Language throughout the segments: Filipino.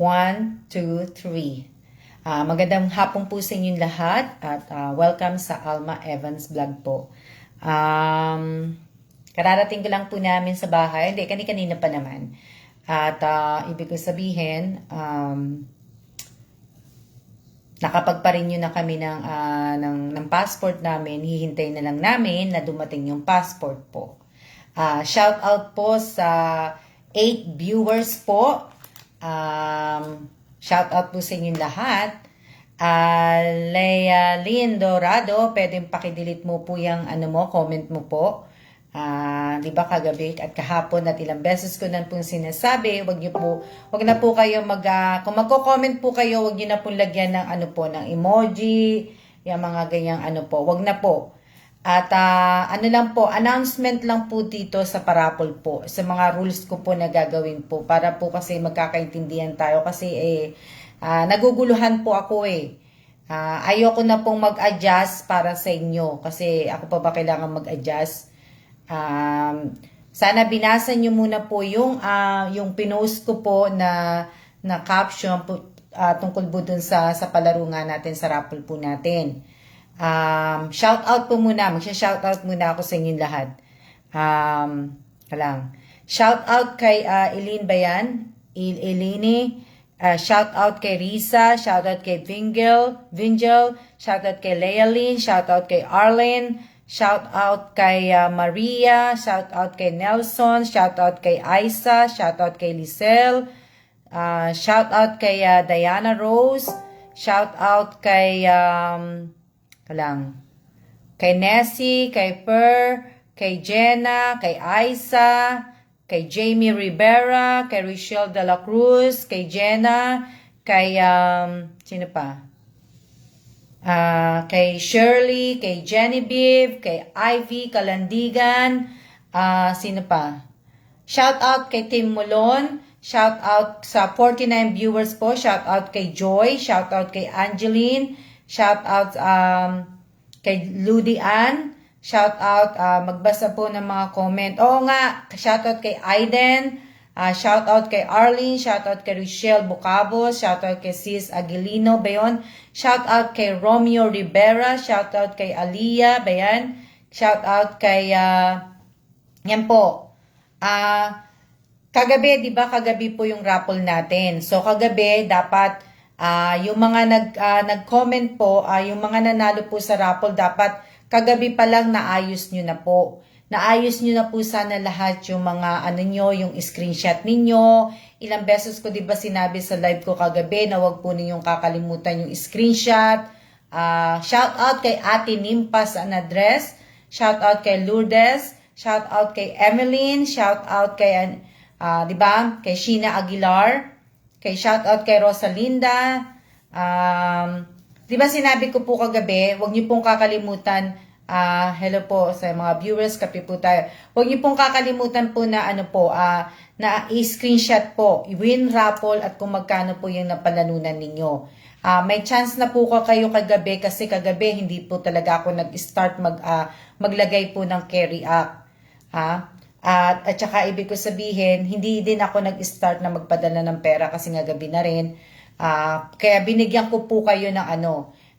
1, 2, 3. Magandang hapon po sa inyong lahat at welcome sa Alma Evans Vlog po. Kararating ko lang po namin sa bahay, hindi, kanina pa naman. At ibig ko sabihin, nakapagpa-renew na kami ng passport namin. Hihintay na lang namin na dumating yung passport po. Shout out po sa 8 viewers po. Shout out po sa inyong lahat. Leia Lynn Dorado, pwedeng pakidelete mo po yung comment mo po. Di ba kagabi at kahapon at ilang beses ko na pong sinasabi, wag na po kayo kung magko-comment po kayo, wag niyo na pong lagyan ng ng emoji, yung mga ganyang wag na po. At lang po, announcement lang po dito sa parapol po, sa mga rules ko po na gagawin po, para po kasi magkakaintindihan tayo kasi naguguluhan po ako ayoko na pong mag-adjust para sa inyo kasi ako pa ba kailangan mag-adjust. Sana binasa nyo muna po yung pinost ko po na caption po, tungkol po dun sa palaro nga natin sa raffle po natin. Shout out po muna, magsha-shout out muna ako sa inyong lahat. Shout out kay Eileen Bayan, Eleni, shout out kay Risa, shout out kay Vingel, shout out kay Lealyn, shout out kay Arlen, shout out kay Maria, shout out kay Nelson, shout out kay Isa, shout out kay Lisel, shout out kay Diana Rose, shout out kay kay Nessie, kay Per, kay Jenna, kay Isa, kay Jamie Rivera, kay Richelle de la Cruz, kay Jenna, kay sino pa? Kay Shirley, kay Genevieve, kay Ivy Kalandigan, sino pa? Shout out kay Tim Molon, shout out sa 49 viewers po, shout out kay Joy, shout out kay Angeline, shout out kay Ludi Ann, shout out, magbasa po ng mga comment. Oo nga, shout out kay Aiden, shout out kay Arlene, shout out kay Richelle Bucabos, shout out kay Sis Aguilino, bayon. Shout out kay Romeo Rivera, shout out kay Aliyah, bayan. Shout out kay, yan po. Kagabi, di ba, kagabi po yung raffle natin. So, kagabi, dapat, yung mga nag-comment po, yung mga nanalo po sa raffle, dapat kagabi pa lang naayos nyo na po. Naayos nyo na po sana lahat yung mga yung screenshot ninyo. Ilang beses ko 'di ba sinabi sa live ko kagabi na wag po ninyong kakalimutan yung screenshot. Shout out kay Ate Nimpas an address. Shout out kay Lourdes. Shout out kay Emeline. Shout out kay 'di ba? Kay Sheena Aguilar. Kay shout out kay Rosalinda. 'Di ba sinabi ko po kagabi, wag niyo pong kakalimutan. Hello po sa mga viewers, kape po tayo. Huwag niyo pong kakalimutan po na na i-screenshot po, i-win raffle at kung magkano po yung napalanunan ninyo. May chance na po kayo kagabi kasi kagabi hindi po talaga ako nag-start maglagay po ng carry up. At saka ibig ko sabihin, hindi din ako nag-start na magpadala ng pera kasi nga gabi na rin. Kaya binigyan ko po kayo ng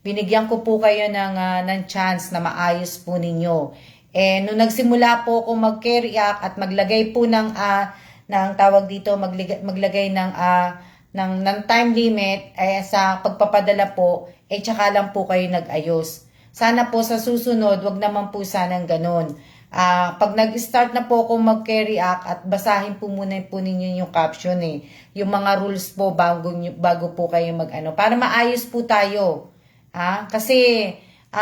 binigyan ko po kayo ng chance na maayos po ninyo. Nung nagsimula po ako mag-carry up at maglagay po ng tawag dito, maglagay ng time limit sa pagpapadala po, tsaka lang po kayo nag-ayos. Sana po sa susunod, wag naman po sanang ganun. Pag nag-start na po ako mag-carry up at basahin po muna po ninyo yung caption yung mga rules po bago po kayo para maayos po tayo. Kasi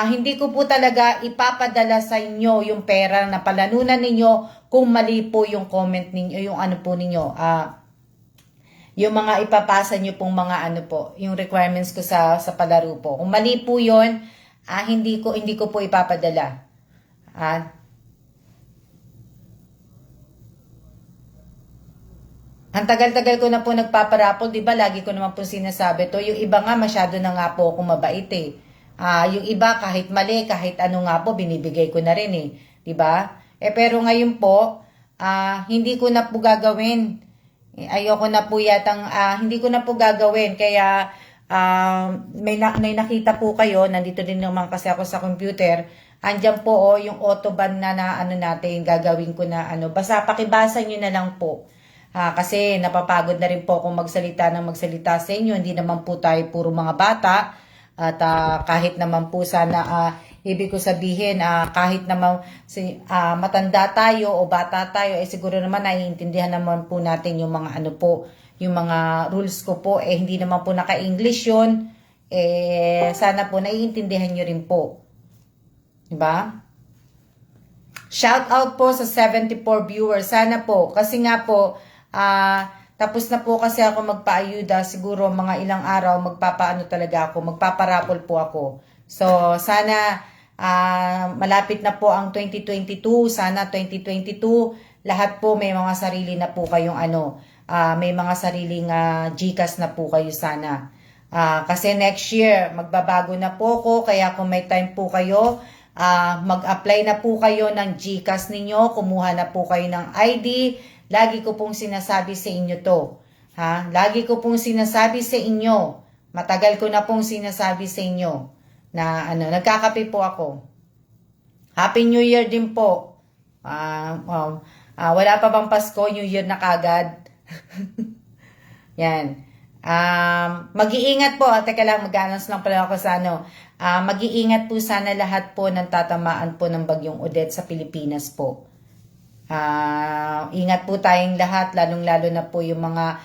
hindi ko po talaga ipapadala sa inyo yung pera na palanunan ninyo kung mali po yung comment ninyo, yung po ninyo. Yung mga ipapasa nyo pong mga yung requirements ko sa palaro po. Kung mali po yun, hindi ko po ipapadala. Ang tagal-tagal ko na po nagpaparapol, di ba? Lagi ko naman po sinasabi to. Yung iba nga, masyado na nga po akong mabait yung iba, kahit mali, kahit nga po, binibigay ko na rin di ba? Pero ngayon po, hindi ko na po gagawin. Ayoko na po yatang, hindi ko na po gagawin. Kaya, may nakita po kayo, nandito din naman kasi ako sa computer. Andyan po yung autoban na ano natin, gagawin ko na ano. Basta pakibasa nyo na lang po. Kasi napapagod na rin po akong magsalita sa inyo. Hindi naman po tayo puro mga bata. At kahit naman po sana, ibig ko sabihin, kahit naman matanda tayo o bata tayo, siguro naman naiintindihan naman po natin yung mga ano po, yung mga rules ko po, hindi naman po naka-English yun. Sana po naiintindihan nyo rin po. Diba? Shout out po sa 74 viewers. Sana po, kasi nga po, tapos na po kasi ako magpaayuda, siguro mga ilang araw magpapaano talaga ako, magpaparapol po ako. So sana malapit na po ang 2022, sana 2022 lahat po may mga sarili na po kayong ano, may mga sariling GCash na po kayo sana. Kasi next year magbabago na po ako, kaya kung may time po kayo, mag-apply na po kayo ng GCash ninyo, kumuha na po kayo ng ID. Lagi ko pong sinasabi sa inyo to. Lagi ko pong sinasabi sa inyo. Matagal ko na pong sinasabi sa inyo na ano, nagkakape po ako. Happy New Year din po. Wala pa bang Pasko, New Year na kagad. Yan. Mag-iingat po. Teka lang, mag-announce lang pala ako sa ano. Mag-iingat po sana lahat po ng tatamaan po ng bagyong Odette sa Pilipinas po. Ingat po tayong lahat, lalong-lalo na po yung mga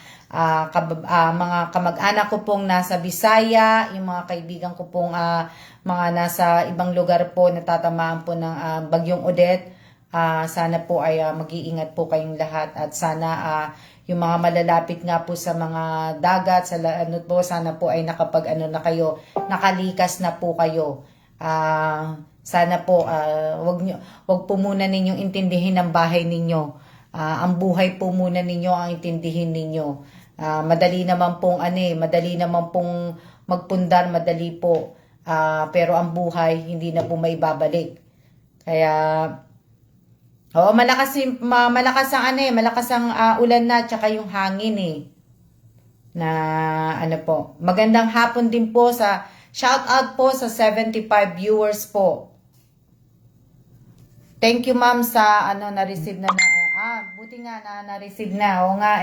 mga kamag-anak ko pong nasa Bisaya, yung mga kaibigan ko pong mga nasa ibang lugar po natatamaan po ng bagyong Odette. Sana po ay mag-iingat po kayong lahat, at sana yung mga malalapit nga po sa mga dagat, sa ano po, sana po ay na kayo, nakalikas na po kayo. Sana po, wag po muna ninyong intindihin ang bahay ninyo. Ang buhay po muna ninyo ang intindihin ninyo. Madali naman pong magpundar, madali po. Pero ang buhay, hindi na po maibabalik. Kaya, malakas ang ulan na, tsaka yung hangin na ano po. Magandang hapon din po shout out po sa 75 viewers po. Thank you ma'am sa ano na-receive na buti nga na-receive na. Oo nga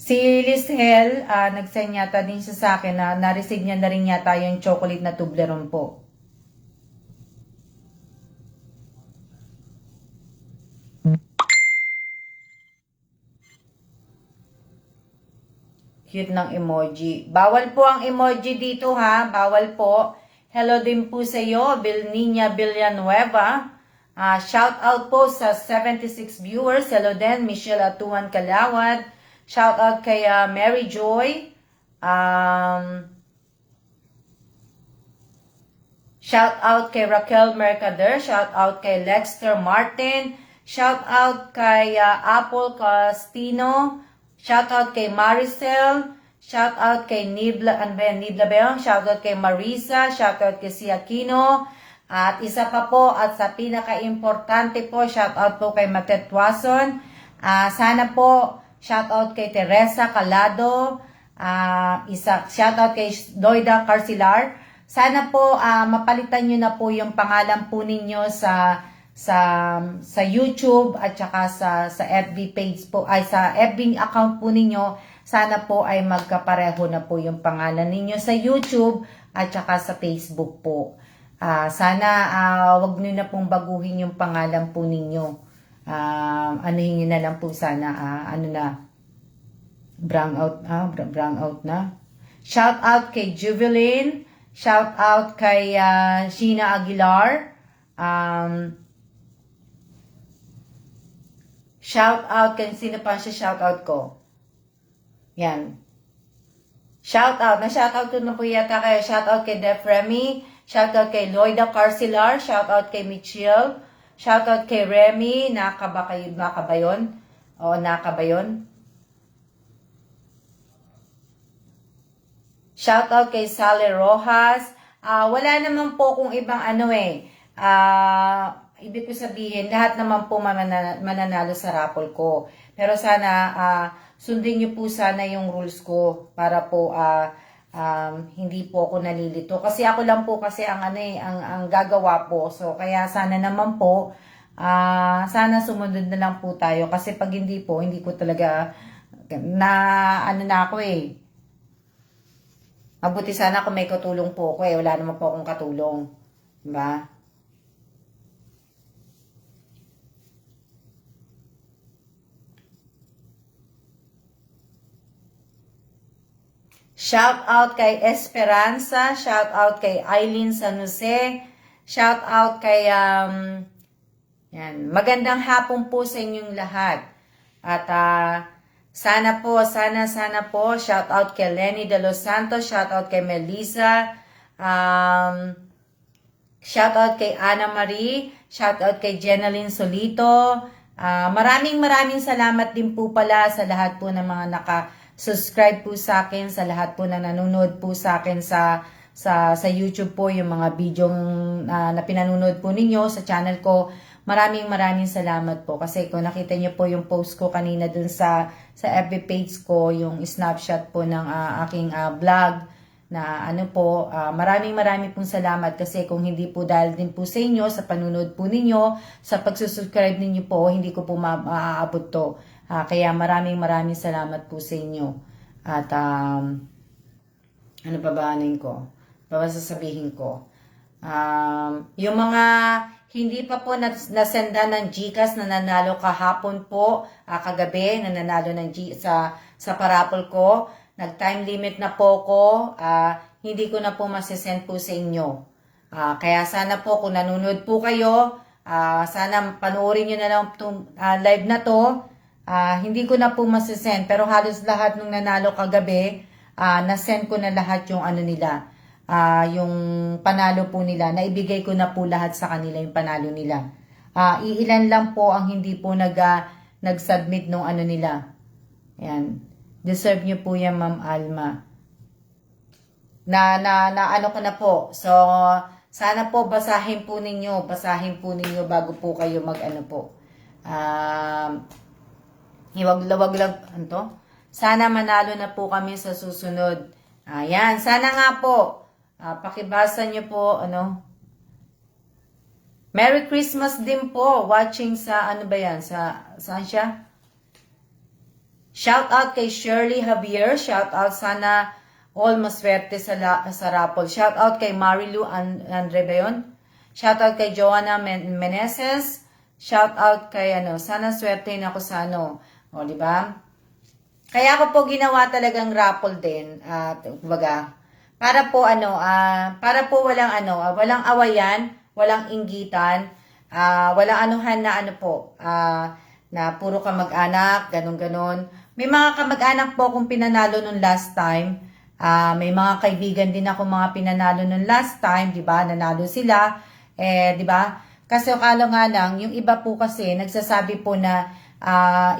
Si Lizelle, nag-send yata din siya sa akin na na-receive niya na rin yata yung chocolate na Toblerone po. Cute ng emoji. Bawal po ang emoji dito bawal po. Hello din po sa iyo, Bilniña Villanueva. Shout out po sa 76 viewers. Hello din, Michelle Atuan Kalawad. Shout out kay Mary Joy. Shout out kay Raquel Mercader. Shout out kay Lexter Martin. Shout out kay Apple Castino. Shout out kay Maricel. Shout out kay Nibla Beong. Shout out kay Marisa. Shout out kay Siakino. At isa pa po, at sa pinaka-importante po, shout out po kay Matet Wason. Sana po, shout out kay Teresa Calado. Shout out kay Doida Carcilar. Sana po, mapalitan nyo na po yung pangalan po ninyo sa YouTube at saka sa FB page po, sa FB account po ninyo. Sana po ay magkapareho na po yung pangalan ninyo sa YouTube at saka sa Facebook po. Sana wag niyo na pong baguhin yung pangalan po ninyo. Anuhin niyo na lang po sana brown out na. Shout out kay Juveline. Shout out kay Sheena Aguilar. Shout out kay sino pa siya shout out ko. Yan. Shout out. Na-shout out ko na po yata kayo. Shout out kay Def Remy. Shout out kay Loida Carcilar. Shout out kay Michelle. Shout out kay Remy. Naka ba yun? O, naka ba yun? Shout out kay Sally Rojas. Wala naman po kung ibang ibig ko sabihin, lahat naman po mananalo sa raffle ko. Pero sana sundin niyo po sana yung rules ko para po hindi po ako nalilito. Kasi ako lang po kasi ang ang gagawa po. So kaya sana naman po sana sumunod na lang po tayo kasi pag hindi po, hindi ko talaga na na ako eh. Mabuti sana kung may katulong po ako eh. Wala naman po akong katulong. Diba? Shout out kay Esperanza, shout out kay Eileen San Jose, shout out kay yan, magandang hapon po sa inyong lahat. At sana po, sana po, shout out kay Lenny De Los Santos, shout out kay Melissa, shout out kay Ana Marie, shout out kay Jenaline Solito. Maraming salamat din po pala sa lahat po ng mga naka-subscribe po sa akin, sa lahat po na nanonood po sa akin sa YouTube po, yung mga bidyong na pinanonood po ninyo sa channel ko. Maraming salamat po kasi kung nakita niyo po yung post ko kanina dun sa FB page ko, yung snapshot po ng aking vlog na maraming pong salamat kasi kung hindi po dahil din po sa inyo, sa panunod po ninyo, sa pagsusubscribe ninyo po, hindi ko po maaabot to. Kaya maraming salamat po sa inyo. At ano babaanin ko? Sasabihin ko. Yung mga hindi pa po nasenda ng GCash na nanalo kahapon po, kagabi, na nanalo ng sa parapol ko. Nag-time limit na po ko, hindi ko na po masisend po sa inyo. Kaya sana po kung nanonood po kayo, sana panoorin nyo na lang itong live na to. Hindi ko na po masisend, pero halos lahat nung nanalo kagabi, nasend ko na lahat yung nila. Yung panalo po nila, naibigay ko na po lahat sa kanila yung panalo nila. Iilan lang po ang hindi po nag-submit nung nila. Ayan. Deserve nyo po yan, Ma'am Alma. Na ko na po. So, sana po basahin po ninyo bago po kayo po. Hiwag lang, Sana manalo na po kami sa susunod. Ayan, sana nga po. Pakibasa nyo po, Merry Christmas din po, watching sa, saan siya? Shout out kay Shirley Javier, shout out sana all maswerte sa raffle. Shout out kay Marilu Andre ba yun? Shout out kay Joanna Meneses, shout out kay sana swerte na ako sa di ba? Kaya ako po ginawa talagang raffle din, kumbaga, para po para po walang awayan, walang inggitan, walang anuhan na na puro kamag-anak, ganun. May mga kamag-anak po akong pinanalo nung last time. May mga kaibigan din ako mga pinanalo nung last time, 'di ba? Nanalo sila. 'Di ba? Kasi akala nga lang, yung iba po kasi nagsasabi po na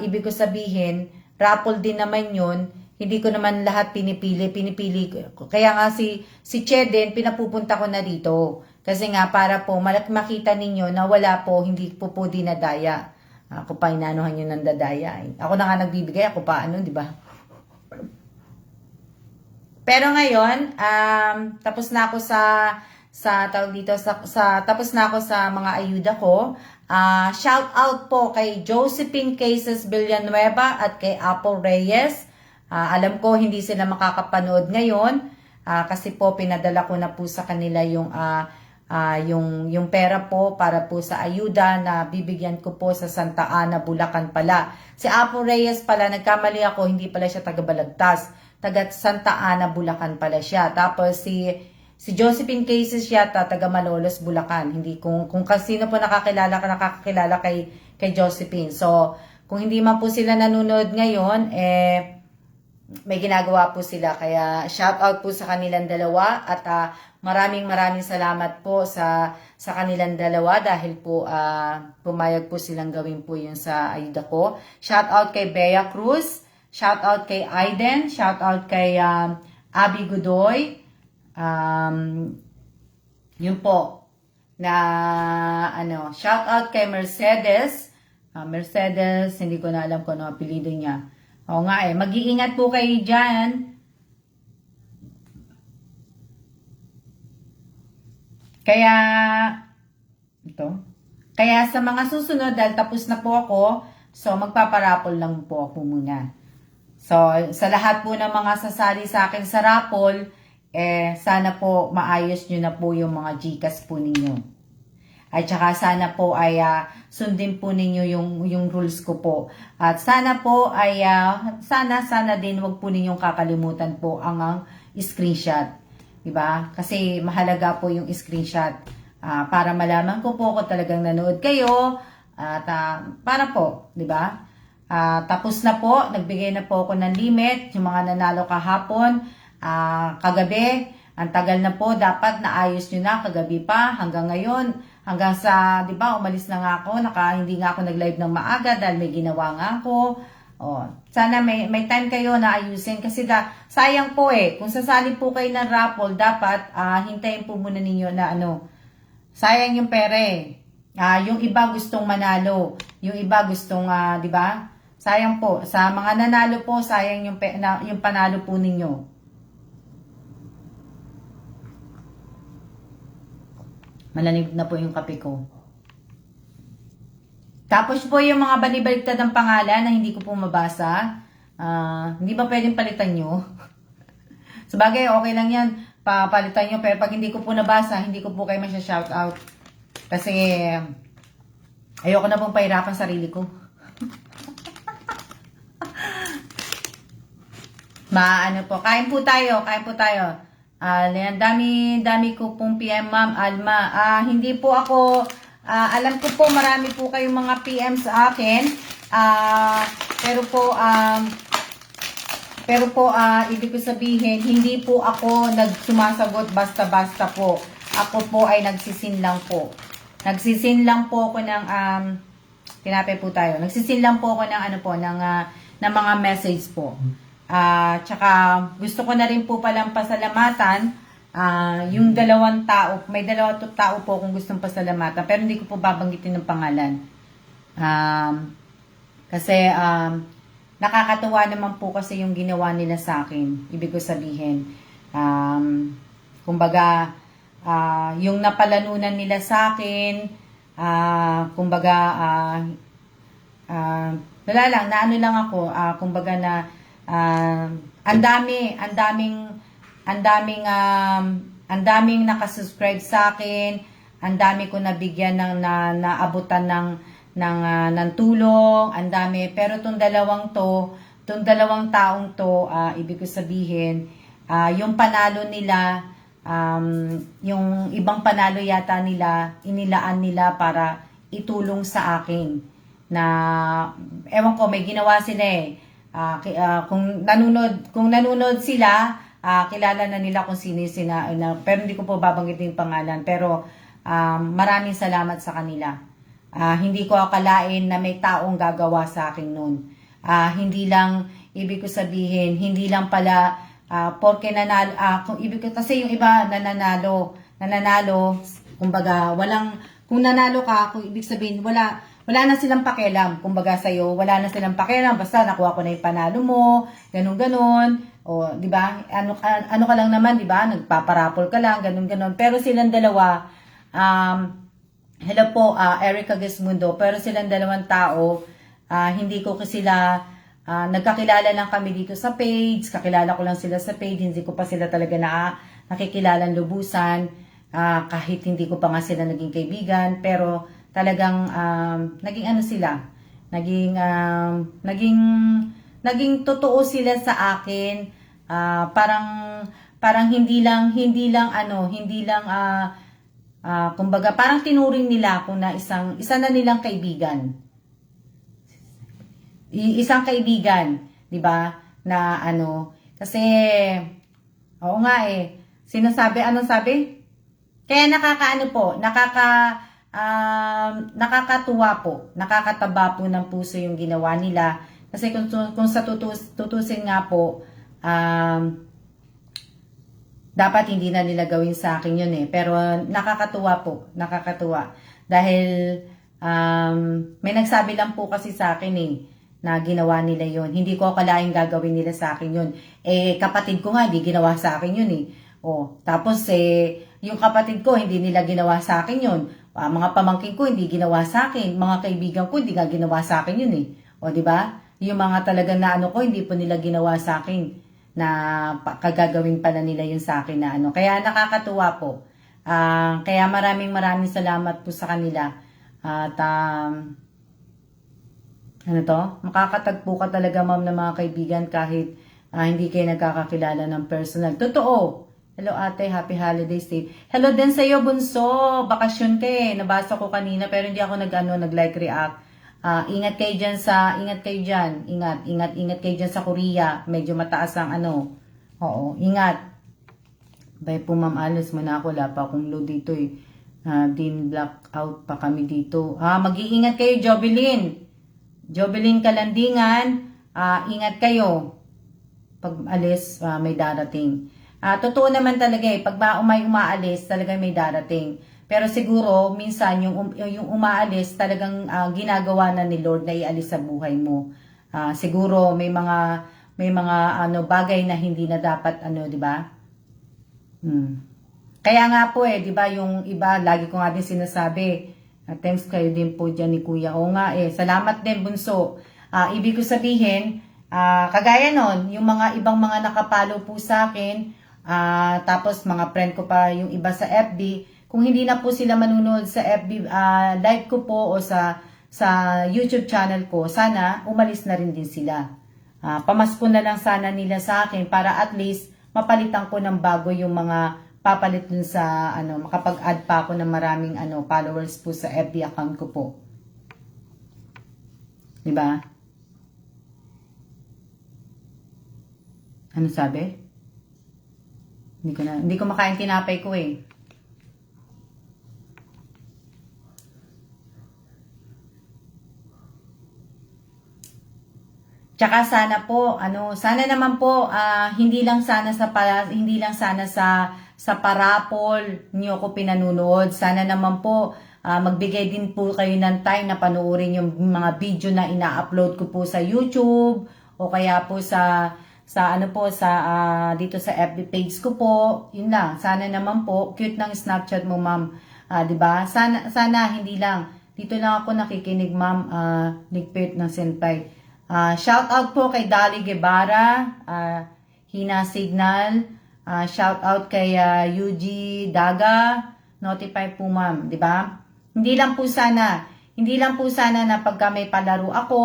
ibig ko sabihin, raffle din naman 'yun. Hindi ko naman lahat pinipili ko. Kaya nga si Che din, pinapupunta ko na dito. Kasi nga para po makita ninyo na wala po, hindi po dinadaya. Ako pa inanuhan nyo ng dadaya. Ako na nga nagbibigay, ako pa di ba? Pero ngayon, tapos na ako tapos na ako sa mga ayuda ko. Shout out po kay Josephine Cases Villanueva at kay Apple Reyes. Alam ko hindi sila makakapanood ngayon kasi po pinadala ko na po sa kanila yung pera po para po sa ayuda na bibigyan ko po sa Santa Ana, Bulacan pala. Si Apo Reyes pala, nagkamali ako, hindi pala siya taga Balagtas. Taga Santa Ana, Bulacan pala siya. Tapos si Josephine Cases yata, taga Malolos, Bulacan. Hindi kung kasino po nakakakilala kay Josephine. So, kung hindi man po sila nanonood ngayon, may ginagawa po sila. Kaya shout out po sa kanilang dalawa at maraming salamat po sa kanilang dalawa dahil po pumayag po silang gawin po yun sa ayuda ko. Shout out kay Bea Cruz, shout out kay Aiden, shout out kay Abby Godoy. Yun po na shout out kay Mercedes. Mercedes, hindi ko na alam kung ano apelido niya. Oo nga mag-iingat po kayo dyan. Kaya, ito. Kaya sa mga susunod, dahil tapos na po ako, so magpaparapol lang po ako muna. So, sa lahat po ng mga sasali sa akin sa raffle, sana po maayos nyo na po yung mga GCash po ninyo. At saka sana po ay sundin po ninyo yung rules ko po. At sana po ay sana din wag po ninyong kakalimutan po ang screenshot. Diba? Kasi mahalaga po yung screenshot para malaman ko po kung talagang nanood kayo at para po, 'di ba? Tapos na po, nagbigay na po ako ng limit, yung mga nanalo kahapon, kagabi, ang tagal na po, dapat naayos nyo na kagabi pa, hanggang ngayon, hanggang sa, di ba, umalis na nga ako, hindi nga ako nag-live ng maaga dahil may ginawa nga ako. Sana may time kayo na ayusin kasi sayang po kung sasali po kayo ng raffle, dapat hintayin po muna ninyo na sayang yung pere. Yung iba gustong manalo, yung iba gustong, di ba? Sayang po. Sa mga nanalo po, sayang yung panalo po ninyo. Malalim na po yung kape ko. Tapos po yung mga balibaliktad ng pangalan na hindi ko po mabasa. Hindi ba pwedeng palitan nyo? Sabagay, okay lang yan. Papalitan nyo. Pero pag hindi ko po nabasa, hindi ko po kayo masya-shoutout. Kasi ayoko na pong pahirapan sarili ko. Kain po tayo. Dami ko pong PM, Ma'am Alma. Hindi po ako, alam ko po marami po kayong mga PM sa akin. Pero po, ibig ko sabihin, hindi po ako nagsumasagot basta-basta po. Ako po ay nagsisin lang po. Nagsisin lang po ako ng, tinapay po tayo. Nagsisin lang po ako ng ng mga message po. Tsaka gusto ko na rin po palang pasalamatan yung dalawang tao. May dalawang tao po kung gustong pasalamatan. Pero hindi ko po babanggitin ng pangalan. Kasi nakakatuwa naman po kasi yung ginawa nila sa akin. Ibig ko sabihin, kumbaga, yung napalanunan nila sa akin, kumbaga, wala lang, naano lang ako, kumbaga na, ang daming nakasubscribe sa akin, ang dami ko nabigyan ng naabutan ng tulong, ang dami. Pero tong dalawang taong to, ibig ko sabihin, yung panalo nila, yung ibang panalo yata nila, inilaan nila para itulong sa akin. Na, ewan ko, may ginawa sila kung nanonood sila, kilala na nila kung sino sila, pero hindi ko po babanggitin yung pangalan. Pero maraming salamat sa kanila. Hindi ko akalain na may taong gagawa sa akin noon. Hindi lang, ibig ko sabihin, hindi lang pala porke nanalo, kasi yung iba nananalo, kumbaga, kung nanalo ka, kung ibig sabihin, wala na silang pakialam. Kumbaga sa'yo, wala na silang pakialam. Basta nakuha ko na yung panalo mo, ganun-ganon. O, di ba? Ano ka lang naman, di ba? Nagpaparapol ka lang, ganun-ganon. Pero silang dalawa, hello po, Erica Gesmundo. Pero silang dalawang tao, hindi ko kasi sila, nagkakilala lang kami dito sa page. Kakilala ko lang sila sa page. Hindi ko pa sila talaga nakikilalang lubusan. Kahit hindi ko pa nga sila naging kaibigan. Pero, talagang naging ano sila, naging totoo sila sa akin. Parang hindi lang kumbaga parang tinuring nila ako na isa na nilang kaibigan. Isang kaibigan, 'di ba? Na kasi oo nga anong sabi? Kaya nakakatuwa po, nakakataba po ng puso yung ginawa nila. Kasi kung sa tutusin nga po, dapat hindi na nila gawin sa akin yun Pero nakakatuwa po, nakakatuwa. Dahil May nagsabi lang po kasi sa akin na ginawa nila yon. Hindi ko akalaing gagawin nila sa akin yun. Kapatid ko nga, di ginawa sa akin yun tapos yung kapatid ko, hindi nila ginawa sa akin yun. Mga pamangkin ko, hindi ginawa sa akin. Mga kaibigan ko, hindi nga ginawa sa akin yun di ba? Yung mga talagang na ko, hindi po nila ginawa sa akin na kagagawin pala nila yun sa akin na Kaya nakakatuwa po. Kaya maraming salamat po sa kanila. At makakatagpo ka talaga ma'am ng mga kaibigan kahit hindi kayo nagkakakilala ng personal. Totoo. Hello ate, happy holidays day. Hello din sa iyo bunso. Bakasyon ka Nabasa ko kanina pero hindi ako nag-like react. Ingat kayo diyan. Ingat kayo diyan sa Korea. Medyo mataas ang Oo, ingat. Bye po ma'am Alice, wala pa akong load dito din blackout pa kami dito. Mag-iingat kayo Jovelyn Kalandingan. Ingat kayo. Pag alis, may darating. Totoo naman talaga pag umaalis, talaga may darating. Pero siguro, minsan, yung umaalis, talagang ginagawa na ni Lord na ialis sa buhay mo. Siguro, may mga bagay na hindi na dapat, di ba? Kaya nga po di ba, yung iba, lagi ko nga din sinasabi, thanks kayo din po dyan ni Kuya. O nga salamat din, bunso. Ibig ko sabihin, kagaya nun, yung mga ibang mga nakapalo po sa akin, tapos mga friend ko pa yung iba sa FB, kung hindi na po sila manunood sa FB live ko po o sa YouTube channel ko, sana umalis na rin din sila. Pamasko na lang sana nila sa akin para at least mapalitan ko ng bago yung mga papalit dun sa makapag-add pa ako ng maraming followers po sa FB account ko po. 'Di ba? Ano sabi? Hindi ko makain tinapay ko Tsaka sana po, sana naman po hindi lang sana sa parapol niyo ko pinanunood. Sana naman po magbigay din po kayo ng time na panoorin yung mga video na ina-upload ko po sa YouTube o kaya po dito sa FB page ko po. Yun lang. Sana naman po cute ng Snapchat mo, ma'am. 'Di ba? Sana hindi lang. Dito lang ako nakikinig, ma'am. Ligpit ng senpai. Shout out po kay Dali Guevara, Hina Signal, shout out kay Yuji Daga, notify po ma'am, 'di ba? Hindi lang po sana na pagka may palaro ako,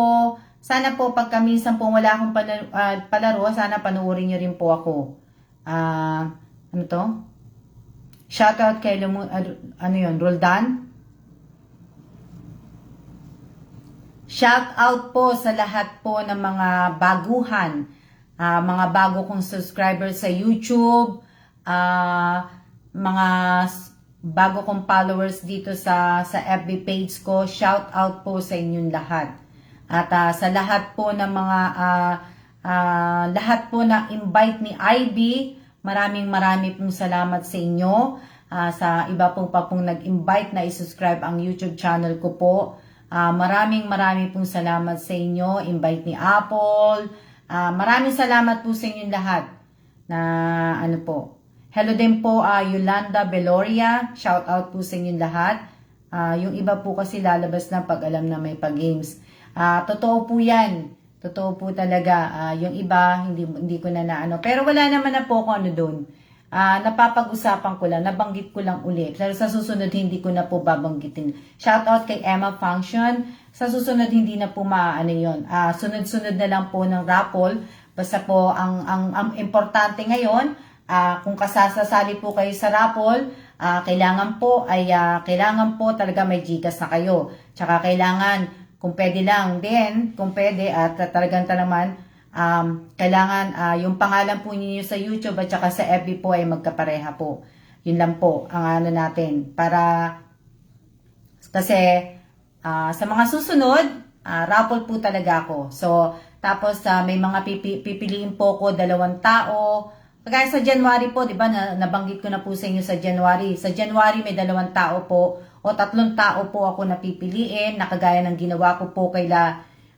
sana po pagka minsan po wala akong palaro, sana panoorin niyo rin po ako. Shout out kay Roldan. Shout out po sa lahat po ng mga baguhan, mga bago kong subscribers sa YouTube, mga bago kong followers dito sa FB page ko. Shout out po sa inyong lahat. At sa lahat po ng mga lahat po na invite ni Ivy, maraming pong salamat sa inyo. Sa iba po pa pong nag-invite na i-subscribe ang YouTube channel ko po. Maraming pong salamat sa inyo. Invite ni Apple. Maraming salamat po sa inyong lahat. Na Hello din po Yolanda Beloria. Shout out po sa inyong lahat. Yung iba po kasi lalabas na pag alam na may pag-games. Totoo po yan. Totoo po talaga. Yung iba, hindi ko na Pero wala naman na po ako doon. Napapag-usapan ko lang, nabanggit ko lang ulit. Pero sa susunod, hindi ko na po babanggitin. Shoutout kay Emma Function. Sa susunod, hindi na po yun. Sunod-sunod na lang po ng raffle. Basta po, ang importante ngayon, kung kasasali po kayo sa raffle, kailangan po talaga may GCash na kayo. Tsaka kailangan, kung pwede lang din, at talagang kailangan yung pangalan po niyo sa YouTube at saka sa FB po ay magkapareha po. Yun lang po ang natin. Kasi sa mga susunod, raffle po talaga ako. So, tapos may mga pipiliin po ko 2 tao. Kagaya sa January po, di ba, nabanggit ko na po sa inyo sa January. Sa January may 2 tao po o 3 tao po ako napipiliin na kagaya ng ginawa ko po kay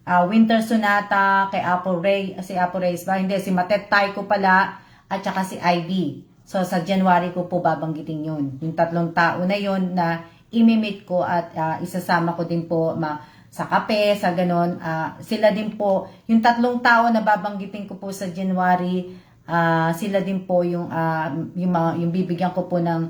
Winter Sonata, kay Apple Ray, si Apple Reyes ba? Hindi, si Matet Taiko pala, at saka si Ivy. So, sa January ko po babanggitin yun. Yung 3 tao na yun na imimit ko at isasama ko din po sa kape, sa ganon. Sila din po, yung 3 tao na babanggitin ko po sa January, sila din po yung bibigyan ko po ng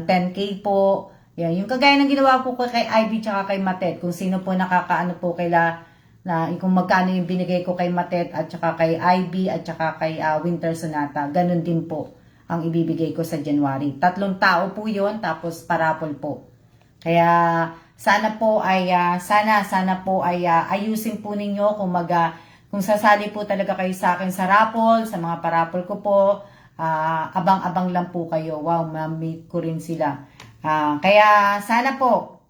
10K po. Yan, yung kagaya ng ginawa ko kay Ivy tsaka kay Matet, kung sino po nakakaano po kung magkano yung binigay ko kay Matet at saka kay Ivy at saka kay Winter Sonata, ganun din po ang ibibigay ko sa January. 3 tao po yon, tapos parapol po. Kaya sana po ay ayusin po ninyo kung sasali po talaga kayo sa akin sa raffle, sa mga parapol ko po, abang-abang lang po kayo. Wow, ma-meet ko rin sila. Kaya sana po,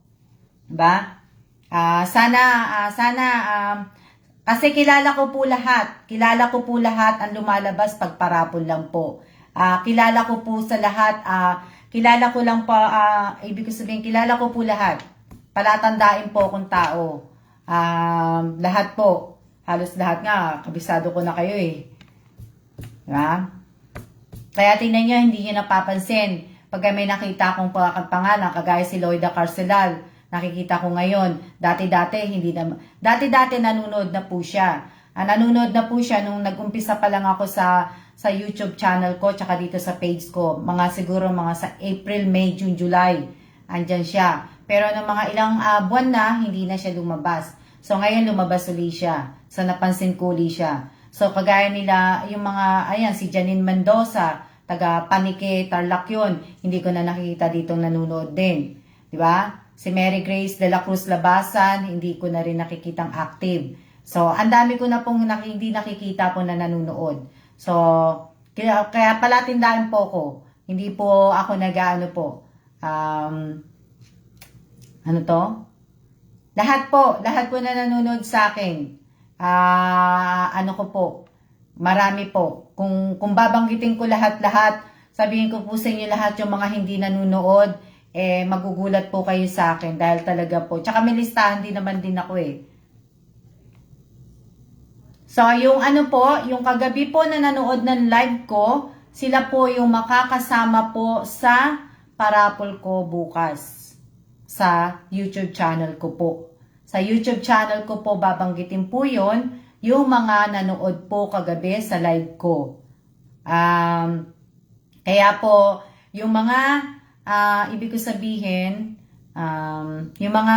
ba? Kasi kilala ko po lahat ang lumalabas pag parapol lang po. Kilala ko po sa lahat, kilala ko lang pa, ibig sabihin, kilala ko po lahat. Palatandain po akong tao. Lahat po, halos lahat nga, kabisado ko na kayo eh. Diba? Kaya tingnan nyo, hindi nyo napapansin. Pag may nakita akong pangalan, kagaya si Loida Carcelal, nakikita ko ngayon. Dati-dati nanonood na po siya. Nanonood na po siya nung nag-umpisa pa lang ako sa YouTube channel ko, tsaka dito sa page ko. Siguro sa April, May, June, July. Andyan siya. Pero ng mga ilang buwan na, hindi na siya lumabas. So ngayon lumabas uli siya. So napansin ko uli siya. So kagaya nila, yung si Janine Mendoza, taga Panike, Tarlac yun. Hindi ko na nakikita ditong nanonood din. Diba? Si Mary Grace de la Cruz Labasan, hindi ko na rin nakikitang active. So, ang dami ko na pong hindi nakikita po na nanonood. So, kaya pala tindahan po ko. Hindi po ako nag-ano po. Ano to? Lahat po na nanonood sa akin. Ano ko po? Marami po. Kung babanggitin ko lahat-lahat, sabihin ko po sa inyo lahat yung mga hindi nanonood, magugulat po kayo sa akin dahil talaga po. Tsaka may listahan din naman din ako eh. So, yung yung kagabi po na nanood ng live ko, sila po yung makakasama po sa parapol ko bukas sa YouTube channel ko po. Sa YouTube channel ko po, babanggitin po yon yung mga nanood po kagabi sa live ko. Kaya po, yung mga, ibig ko sabihin, yung mga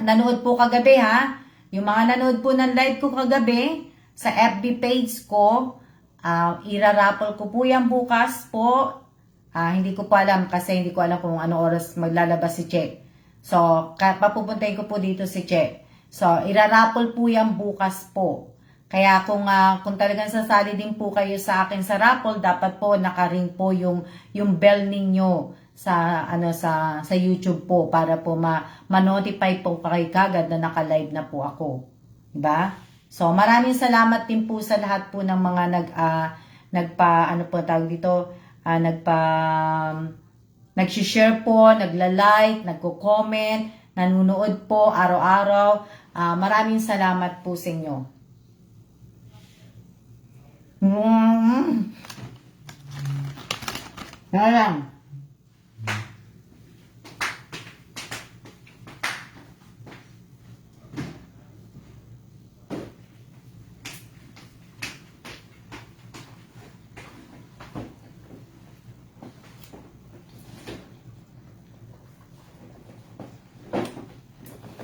nanood po kagabi ha, yung mga nanood po ng live ko kagabi, sa FB page ko, iraraffle ko po yan bukas po. Hindi ko pa alam kasi hindi ko alam kung ano oras maglalabas si Che. So, papupuntahin ko po dito si Che. So, iraraffle po yan bukas po. Kaya kung talagang sasali din po kayo sa akin sa raffle, dapat po naka-ring po yung bell ninyo sa YouTube po para po ma-notify po kayo kagad na naka-live na po ako. Diba? So, maraming salamat din po sa lahat po ng mga nag-share po, nagla-like, nagko-comment, nanonood po araw-araw. Maraming salamat po sa inyo. Lang.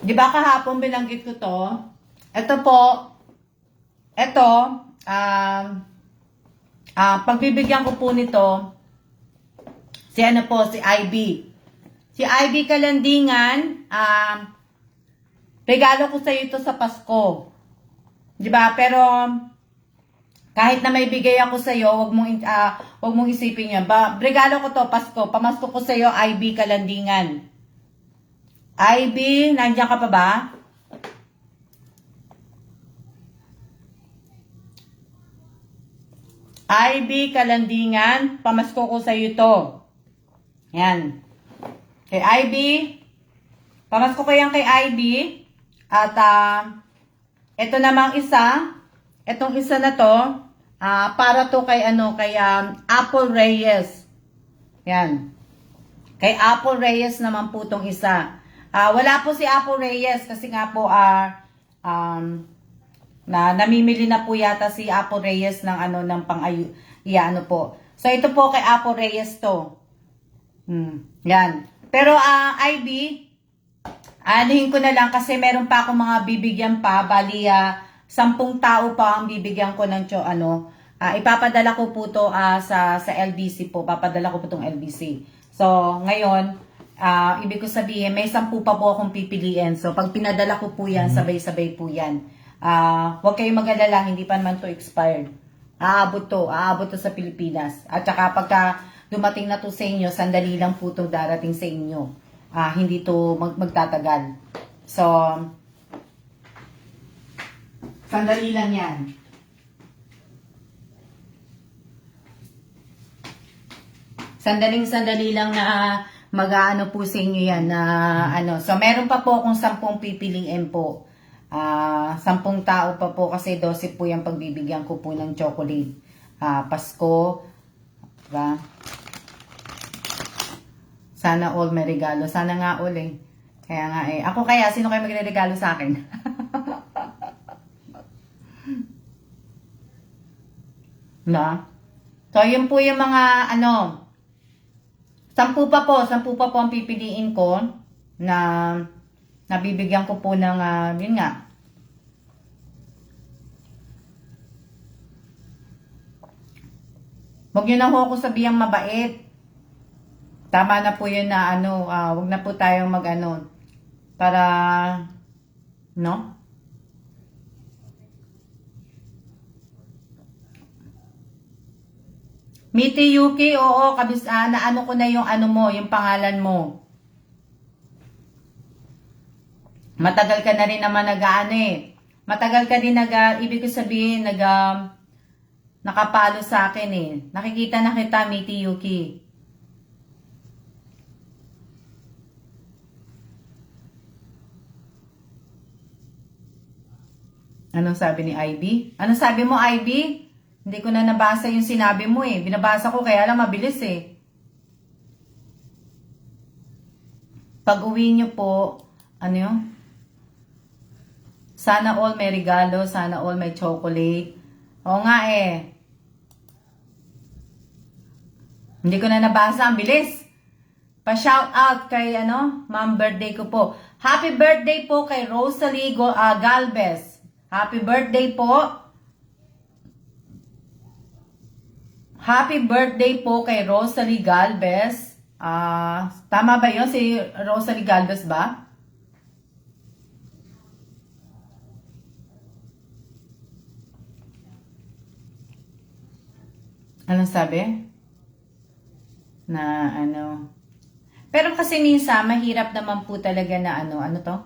Di ba kahapon binanggit ko to? Ito po. Ito, pagbibigyan ko po nito, si Ivy. Si Ivy Kalandingan, regalo ko sa iyo ito sa Pasko. Di ba? Pero, kahit na may bigay ako sa iyo, wag mong isipin yan. Regalo ko to, Pasko. Pamasko ko sa iyo, Ivy Kalandingan. Ivy, nandiyan ka pa ba? Ivy Kalandingan, pamasko ko sa iyo to. Yan. Kay Ivy. Pamas ko kayang kay Ivy. At ito namang isa. Itong isa na to. Para to kay kay Apple Reyes. Yan. Kay Apple Reyes naman po tong isa. Wala po si Apple Reyes kasi nga po namimili na po yata si Apple Reyes ng ng po. So ito po kay Apple Reyes to. Yan. Pero Ivy, anuhin ko na lang kasi meron pa akong mga bibigyan pa. Bali 10 tao pa ang bibigyan ko ng ipapadala ko po to sa LBC po. Papadala ko po tong LBC. So ngayon, ibig ko sabihin, may 10 pa po akong pipiliin. So pag pinadala ko po yan, sabay-sabay po yan. Huwag kayong mag-alala, hindi pa naman to expired. Aabot to sa Pilipinas. At saka pagka dumating na to sa inyo, sandali lang po to darating sa inyo. Hindi to magtatagal. So, sandali lang yan. Sandali lang na mag-aano po sa inyo yan na So, meron pa po akong 10 pipiliin po. 10 tao pa po kasi 12 po yung pagbibigyan ko po ng chocolate. Pasko. Diba? Sana all may regalo. Sana nga all eh. Kaya nga eh. Ako kaya, sino kayo magre-regalo sa akin? Na? So, yun po yung mga 10 pa po ang pipiliin ko na nabibigyan ko po ng yun nga. Huwag nyo na ho ako sabihang mabait. Tama na po yun na huwag na po tayong para no? Miti Yuki, oo, naano ko na yung yung pangalan mo. Matagal ka na rin naman Matagal ka din ibig ko sabihin, nakapalo sa akin eh. Nakikita na kita, Miti Yuki. Anong sabi ni Ivy? Anong sabi mo, Ivy? Hindi ko na nabasa yung sinabi mo eh. Binabasa ko kaya lang mabilis eh. Pag uwi nyo po, sana all may regalo, sana all may chocolate. Oo nga eh. Hindi ko na nabasa, ang bilis. Pa-shout out kay ma'am birthday ko po. Happy birthday po kay Rosalie Galvez. Happy birthday po. Happy birthday po kay Rosalie Galvez. Tama ba yun? Si Rosalie Galvez ba? Anong sabi? Na Pero kasi minsan, mahirap naman po talaga na ano to?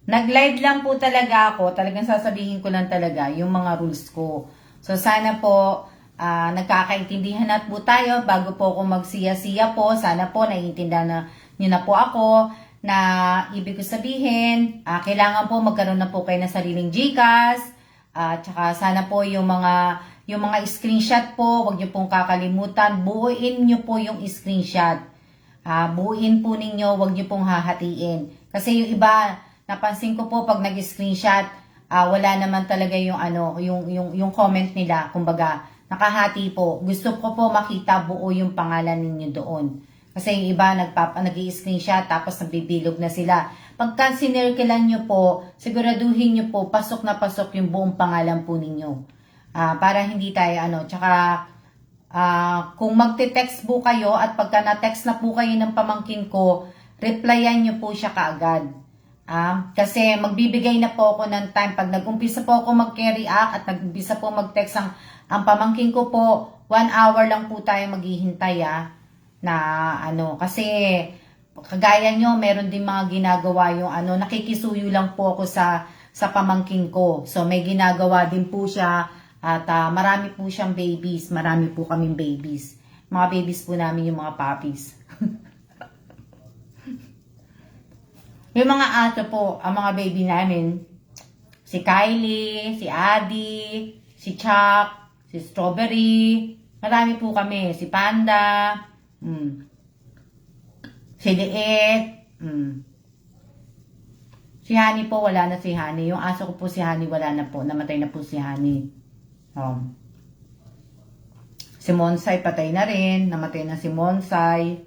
Nag-live lang po talaga ako. Talagang sasabihin ko lang talaga yung mga rules ko. So, sana po nagkakaintindihan na po tayo bago po ako magsiya-siya po. Sana po naiintindihan niyo na po ako na ibig ko sabihin, kailangan po magkaroon na po kayo ng sariling GCash. Tsaka sana po yung mga screenshot po, wag niyo pong kakalimutan. Buuin niyo po yung screenshot. Buuin po ninyo, wag niyo pong hahatiin. Kasi yung iba, napansin ko po pag nag-screenshot, wala naman talaga yung yung comment nila. Kumbaga, nakahati po. Gusto ko po makita buo yung pangalan ninyo doon. Kasi yung iba nag-i-screenshot tapos nabibilog na sila. Pagka sinirkilan nyo po, siguraduhin nyo po pasok na pasok yung buong pangalan po ninyo. Para hindi tayo Tsaka kung magte-text po kayo at pagka na-text na po kayo ng pamangkin ko, replyan nyo po siya kaagad. Kasi magbibigay na po ako ng time. Pag nag-umpisa po ako mag-react at nag-umpisa po mag-text ang pamangkin ko po, 1 hour lang po tayo maghihintay kasi kagaya nyo, meron din mga ginagawa yung nakikisuyo lang po ako sa pamangkin ko. So may ginagawa din po siya, At marami po siyang babies. Marami po kaming babies. Mga babies po namin yung mga puppies. Yung mga aso po, ang mga baby namin, si Kylie, si Addie, si Chuck, si Strawberry, marami po kami, si Panda, si Liit, si Honey po, wala na si Honey. Yung aso ko po si Honey, wala na po, namatay na po si Honey. Si Monsay, patay na rin, namatay na si Monsay.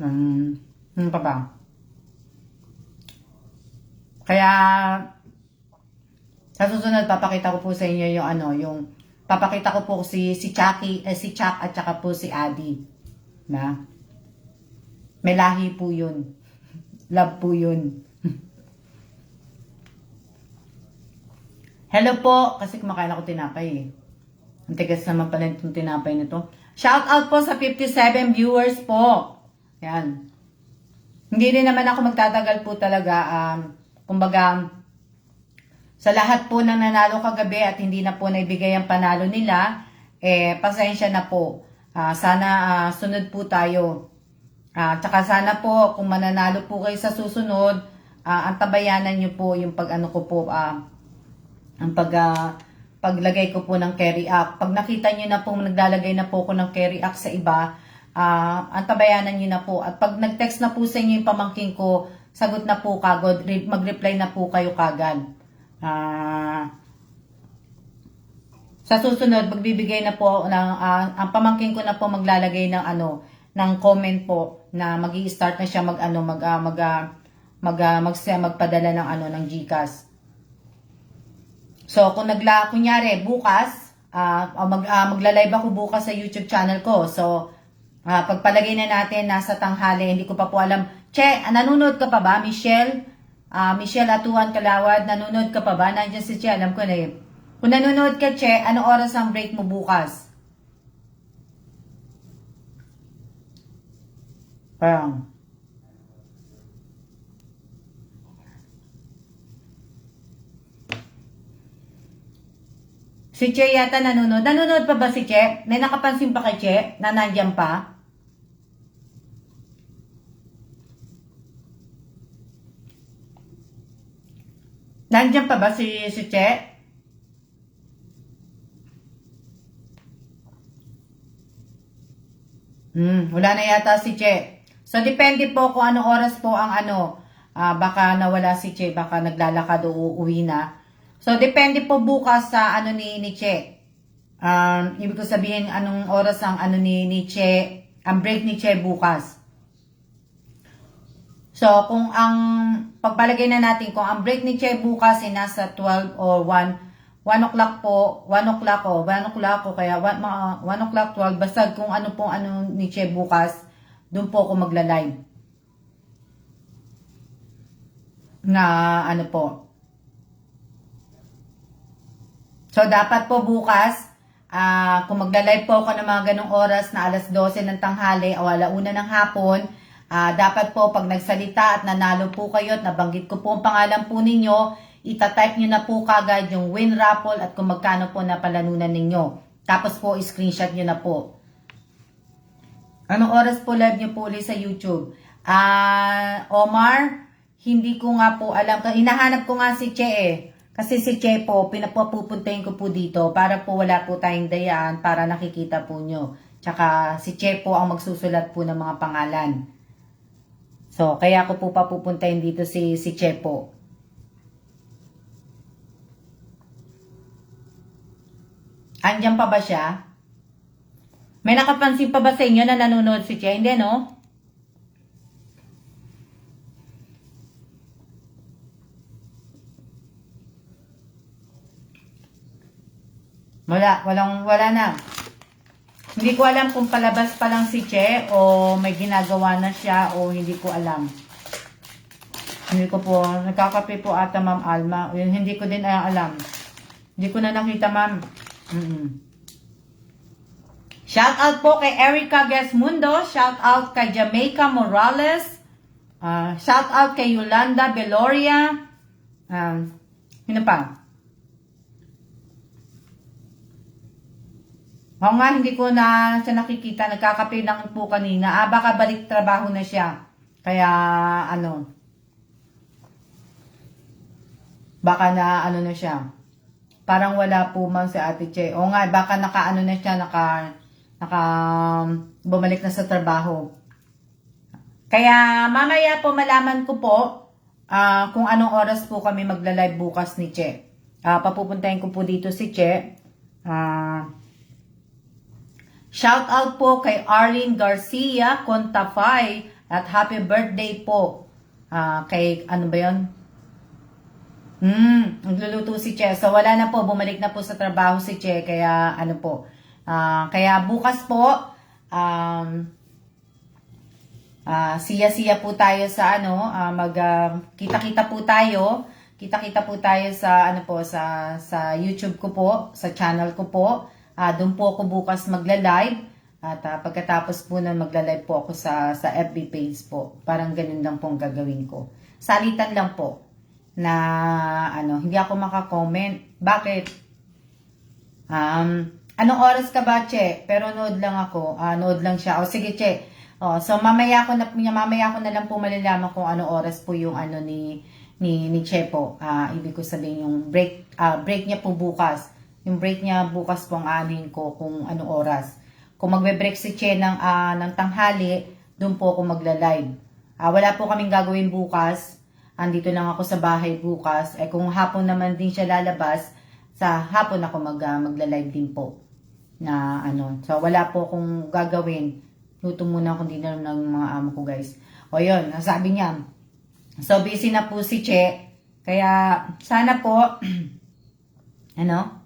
Ano pa ba? Kaya, sa susunod, papakita ko po sa inyo yung papakita ko po si Chucky, si Chuck at saka po si Addie. Na? May lahi po yun. Love po yun. Hello po, kasi kumakain ako tinapay eh. Ang tigas naman pala itong tinapay nito. Shout out po sa 57 viewers po. Yan. Hindi rin naman ako magtatagal po talaga. Kumbaga, sa lahat po ng nanalo kagabi at hindi na po naibigay ang panalo nila, pasensya na po. Sana sunod po tayo. Tsaka sana po, kung mananalo po kayo sa susunod, antabayanan nyo po yung ang paglagay ko po ng carry act. Pag nakita nyo na po, naglalagay na po ko ng carry act sa iba, antabayanan nyo na po. At pag nag-text na po sa inyo yung pamangking ko, sagot na po kagad, mag-reply na po kayo kagad. Sa susunod, magbibigay na po ng, ang pamangking ko na po maglalagay ng ng comment po na magi-start na siya magpadala ng ng GCash. So, kunyari, bukas, magla-live ako bukas sa YouTube channel ko. So, pagpalagay na natin, nasa tanghali, hindi ko pa po alam. Che, nanonood ka pa ba, Michelle? Michelle Atuan Kalawad, nanonood ka pa ba? Nandiyan si Che, alam ko na eh. Kung nanonood ka, Che, anong oras ang break mo bukas? Parang, si Che yata nanonood. Nanonood pa ba si Che? May nakapansin pa kay Che na nandiyan pa? Nandiyan pa ba si Che? Wala na yata si Che. So, depende po kung anong oras po ang baka nawala si Che, baka naglalakad o uuwi na. So, depende po bukas sa ni Che. Ibig ko sabihin, anong oras ang ni Che, ang break ni Che bukas. So, kung pagpalagay na natin, kung ang break ni Che bukas ay nasa 12 or 1 o'clock po, 1 o'clock o kaya 1 o'clock, 12, basta kung ano ni Che bukas, doon po ako magla-live. Na po. So, dapat po bukas, kung magla-live po ako ng mga ganong oras na alas 12 ng tanghali o alauna ng hapon, dapat po pag nagsalita at nanalo po kayo at nabanggit ko po ang pangalan po ninyo, itatype nyo na po kagad yung win raffle at kung magkano po na palanunan ninyo. Tapos po, screenshot nyo na po. Anong oras po live nyo po ulit sa YouTube? Omar, hindi ko nga po alam. Hinahanap ko nga si Che eh. Kasi si Che po, pinapupuntahin ko po dito para po wala po tayong dayaan para nakikita po nyo. Tsaka si Che po ang magsusulat po ng mga pangalan. So, kaya ko po papupuntahin dito si Che po. Andiyan pa ba siya? May nakapansin pa ba sa inyo na nanonood si Che? Hindi, no? Wala na. Hindi ko alam kung palabas pa lang si Che o may ginagawa na siya o hindi ko alam. Hindi ko po, nagkakape po ata Ma'am Alma. Hindi ko din alam. Hindi ko na nakita, Ma'am. Shout out po kay Erica Gesmundo. Shout out kay Jamaica Morales. Shout out kay Yolanda Beloria. Sino pa? Oo nga, hindi ko na siya nakikita. Nagkakape lang po kanina. Baka balik trabaho na siya. Kaya, ano, baka na, ano na siya. Parang wala po man si Ate Che. Oo nga, baka naka, ano na siya, naka, bumalik na sa trabaho. Kaya, mamaya po malaman ko po, kung anong oras po kami magla-live bukas ni Che. Papupuntahin ko po dito si Che. Shout out po kay Arlene Garcia Contafay at happy birthday po. Kay ano ba 'yon? Nagluluto si Che. So wala na po, bumalik na po sa trabaho si Che kaya ano po. Kaya bukas po siya-siya po tayo sa ano, kita-kita po tayo. Kita-kita po tayo sa ano po sa YouTube ko po, sa channel ko po. Doon po ako bukas magla-live at pagkatapos po na magla-live po ako sa FB page po. Parang ganun lang po ang gagawin ko. Salitan lang po na ano, hindi ako maka-comment. Bakit? Anong oras ka ba, Che? Pero nood lang ako. Nood lang siya. O sige, Che. So mamaya ko na lang po malalaman kung ano oras po yung ano ni Che po. Ibig ko sabihin yung break niya po bukas. Yung break niya bukas po ang anin ko kung anong oras. Kung magbe-break si Che ng tanghali, doon po ako magla-live. Wala po kaming gagawin bukas. Andito lang ako sa bahay bukas. Kung hapon naman din siya lalabas, sa hapon ako magla-live din po. Na ano. So wala po akong gagawin. Luto muna akong dinner ng mga amo ko, guys. O yun, sabi niya. So busy na po si Che. Kaya sana po ano?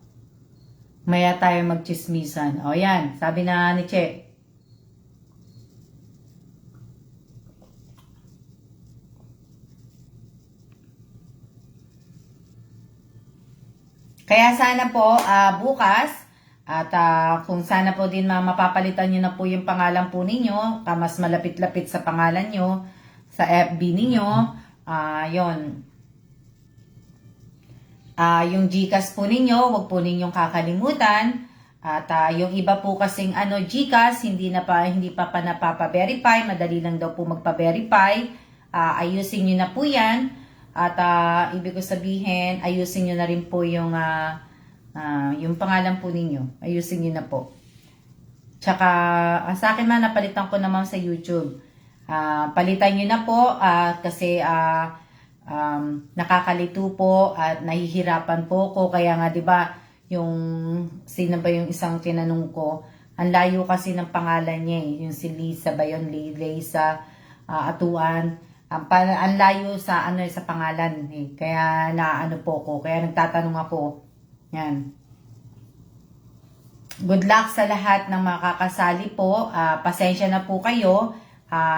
Maya tayo magchismisan. O yan, sabi na ni Che. Kaya sana po bukas at kung sana po din mapapalitan nyo na po yung pangalan po ninyo, mas malapit-lapit sa pangalan nyo, sa FB ninyo, yon. Yung GCash po ninyo, wag po ninyong kakalimutan. At yung iba po kasing GCash, hindi pa napapa-verify, madali lang daw po magpa-verify. Ayusin niyo na po 'yan. At ibig ko sabihin, ayusin niyo na rin po yung pangalan po ninyo. Ayusin niyo na po. Tsaka sa akin man napalitan ko naman sa YouTube. Palitan niyo na po kasi nakakalito po at nahihirapan po ko kaya nga 'di ba yung sino ba yung isang tinanong ko, ang layo kasi ng pangalan niya yung si Lisa ba yun, Lisa Atuan, ang layo sa sa pangalan kaya naano po ko, kaya nagtatanong ako yan. Good luck sa lahat ng makakasali po. Pasensya na po kayo,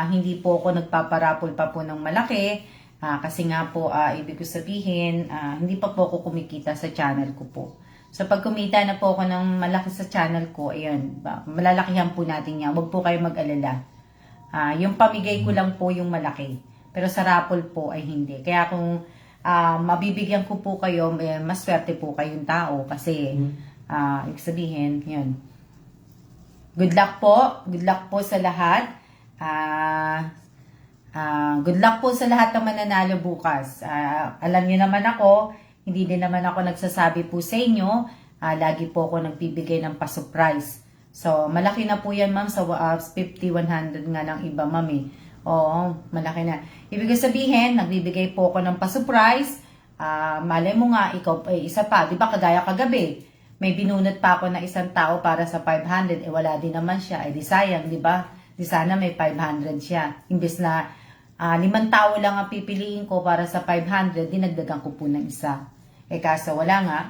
hindi po ako nagpaparapol pa po ng malaki. Kasi nga po, ibig ko sabihin, hindi pa po ako kumikita sa channel ko po. So, pag kumita na po ako ng malaki sa channel ko, ayun, malalakihan po natin yan. Huwag po kayo mag-alala. Yung pamigay ko lang po yung malaki. Pero sa raffle po ay hindi. Kaya kung mabibigyan ko po kayo, mas swerte po kayong tao. Kasi, ibig sabihin, yun. Good luck po. Good luck po sa lahat. Good luck po sa lahat ng mananalo bukas. Alam niyo naman ako, hindi din naman ako nagsasabi po sa inyo. Lagi po ako nagbibigay ng pa-surprise. So, malaki na po yan, ma'am, sa 50, 100 nga ng iba, ma'am eh. Oo, malaki na. Ibig sabihin, nagbibigay po ako ng pa-surprise. Malay mo nga, ikaw isa pa. Di ba, kagaya kagabi, may binunot pa ako na isang tao para sa 500. Wala din naman siya. Di sayang, di ba? Di sana may 500 siya. Imbes na 5 tao lang ang pipiliin ko para sa 500, dinagdagan ko po ng isa. Kaso wala nga.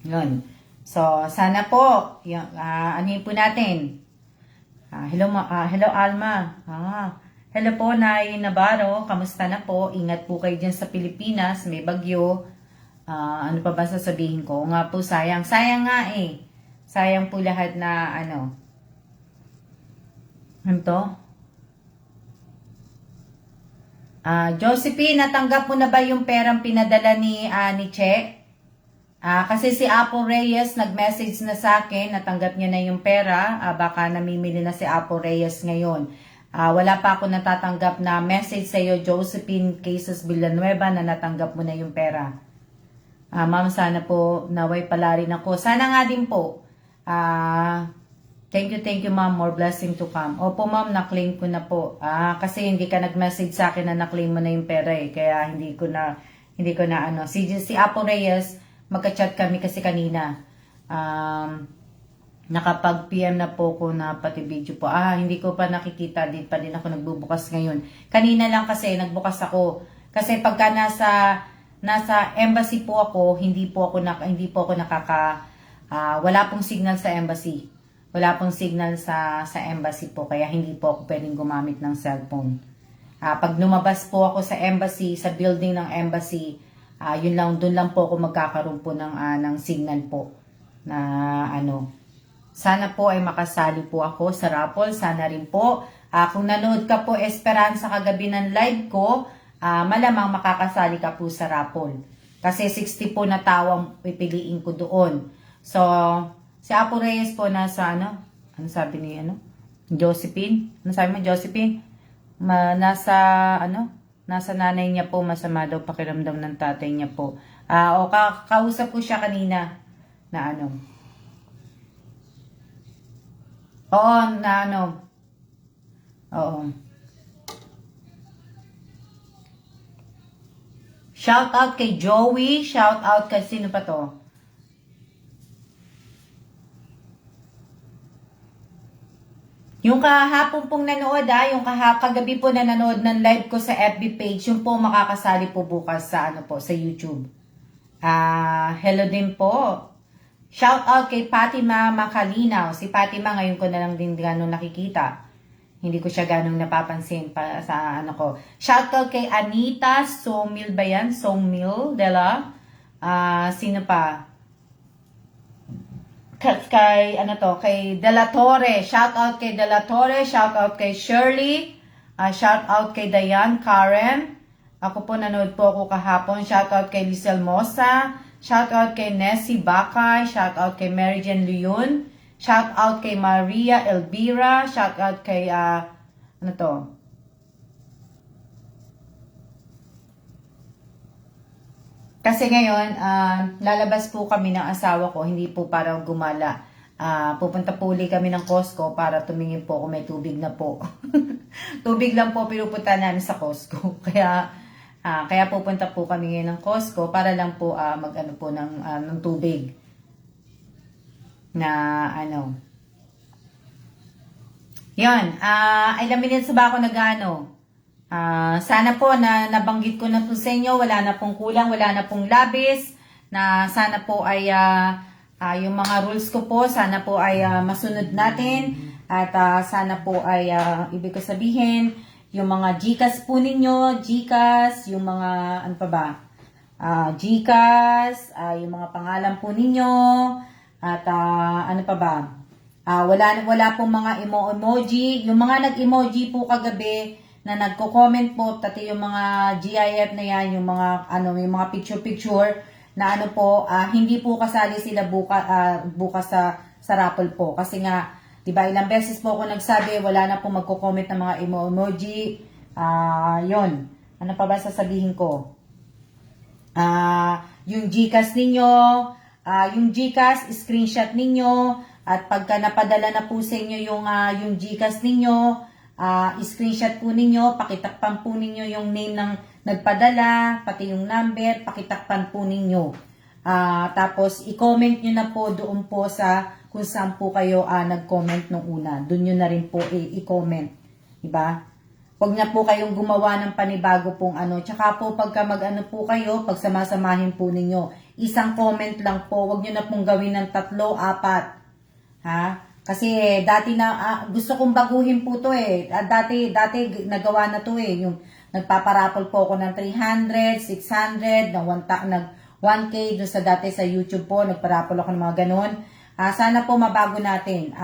Yun. So, sana po, anuhin po natin. Hello Alma. Hello po, Nay Navarro. Kamusta na po? Ingat po kayo dyan sa Pilipinas. May bagyo. Ano pa ba sasabihin ko? Nga po, sayang. Sayang nga eh. Sayang po lahat na ano. Ano to? Josephine, natanggap mo na ba yung perang pinadala ni Che? Kasi si Apo Reyes nag-message na sa akin, natanggap niya na yung pera. Baka namimili na si Apo Reyes ngayon. Wala pa ako natatanggap na message sa iyo, Josephine Cases Villanueva, na natanggap mo na yung pera. Ma'am, sana po naway pala rin ako. Sana nga din po. Thank you ma'am. More blessing to come. Opo ma'am, na-claim ko na po. Kasi hindi ka nag-message sa akin na na-claim mo na yung pera eh. Kaya hindi ko na ano. Si Apo Reyes, magka-chat kami kasi kanina. Nakapag-PM na po ko na pati video po. Hindi ko pa nakikita. Din pa din ako nagbubukas ngayon. Kanina lang kasi nagbukas ako. Kasi pagka nasa embassy po ako, hindi po ako wala pong signal sa embassy. Wala pong signal sa embassy po, kaya hindi po ako pwedeng gumamit ng cellphone. Pag lumabas po ako sa embassy, sa building ng embassy, doon lang po ako magkakaroon po ng signal po na ano. Sana po ay makasali po ako sa raffle. Sana rin po. Kung nanood ka po, Esperanza, kagabi ng live ko, malamang makakasali ka po sa raffle. Kasi 60 po na tawang pipiliin ko doon. So, si Apo Reyes po nasa ano sabi ni Josephine? Ano sabi mo, Josephine? Nasa nanay niya po, masama daw pakiramdam ng tatay niya po. Kausap ko siya kanina na Oo, Oo. Shout out kay Joey, shout out kay sino pa to? Yung kahapon pong nanood yung kagabi po na nanood ng live ko sa FB page, yung po makakasali po bukas sa sa YouTube. Hello din po. Shout out kay Fatima Makalinaw. Si Fatima ngayon ko na lang din ganun nakikita. Hindi ko siya ganun napapansin pa sa ko. Shout out kay Anita Somil ba yan? Somil Dela. Sino pa? Kay Dela Torre. Shout out kay Dela Torre. Shout out kay Shirley. Shout out kay Dayan Karen. Ako po nanood po ako kahapon. Shout out kay Lisel Mosa. Shout out kay Nessie Bakay. Shout out kay Mary Jen Leon. Shout out kay Maria Elvira. Shout out kay Kasi ngayon, lalabas po kami ng asawa ko, hindi po para gumala. Pupunta po ulit kami ng Costco para tumingin po kung may tubig na po. Tubig lang po pinupunta namin sa Costco. Kaya pupunta po kami ngayon ng Costco para lang po mag-ano po ng tubig. Yan. Ilang minutes ba ako sana po na nabanggit ko na po sa inyo, wala na pong kulang, wala na pong labis, na sana po ay yung mga rules ko po, sana po ay masunod natin, at sana po ay ibig ko sabihin, yung mga GCash po ninyo, GCash, yung mga GCash, yung mga pangalan po ninyo, at wala pong mga emoji, yung mga nag-emoji po kagabi, na nagko-comment po, pati yung mga GIF na yan, yung mga yung mga picture na hindi po kasali sila bukas sa raffle po. Kasi nga, 'di ba, ilang beses po ako nagsabi, wala na po magko-comment ng mga emoji. Yon. Ano pa ba sasabihin ko? Yung GCash ninyo, yung GCash, screenshot ninyo, at pagka napadala na po sa inyo yung GCash ninyo, screenshot po ninyo, pakitakpan po ninyo yung name ng nagpadala, pati yung number, pakitakpan po ninyo. Tapos, i-comment nyo na po doon po sa kung saan po kayo nag-comment nung una. Doon nyo na rin po i-comment. Diba? Huwag na po kayong gumawa ng panibago pong Tsaka po, pagka po kayo, pag samasamahin po ninyo, isang comment lang po. Huwag nyo na pong gawin ng 3, 4. Ha? Kasi dati gusto kong baguhin po to dati nagawa na to yung nagpaparapol po ako ng 300, 600, ng 1K doon sa dati sa YouTube po, nagparapol ako ng mga ganun. Sana po mabago natin.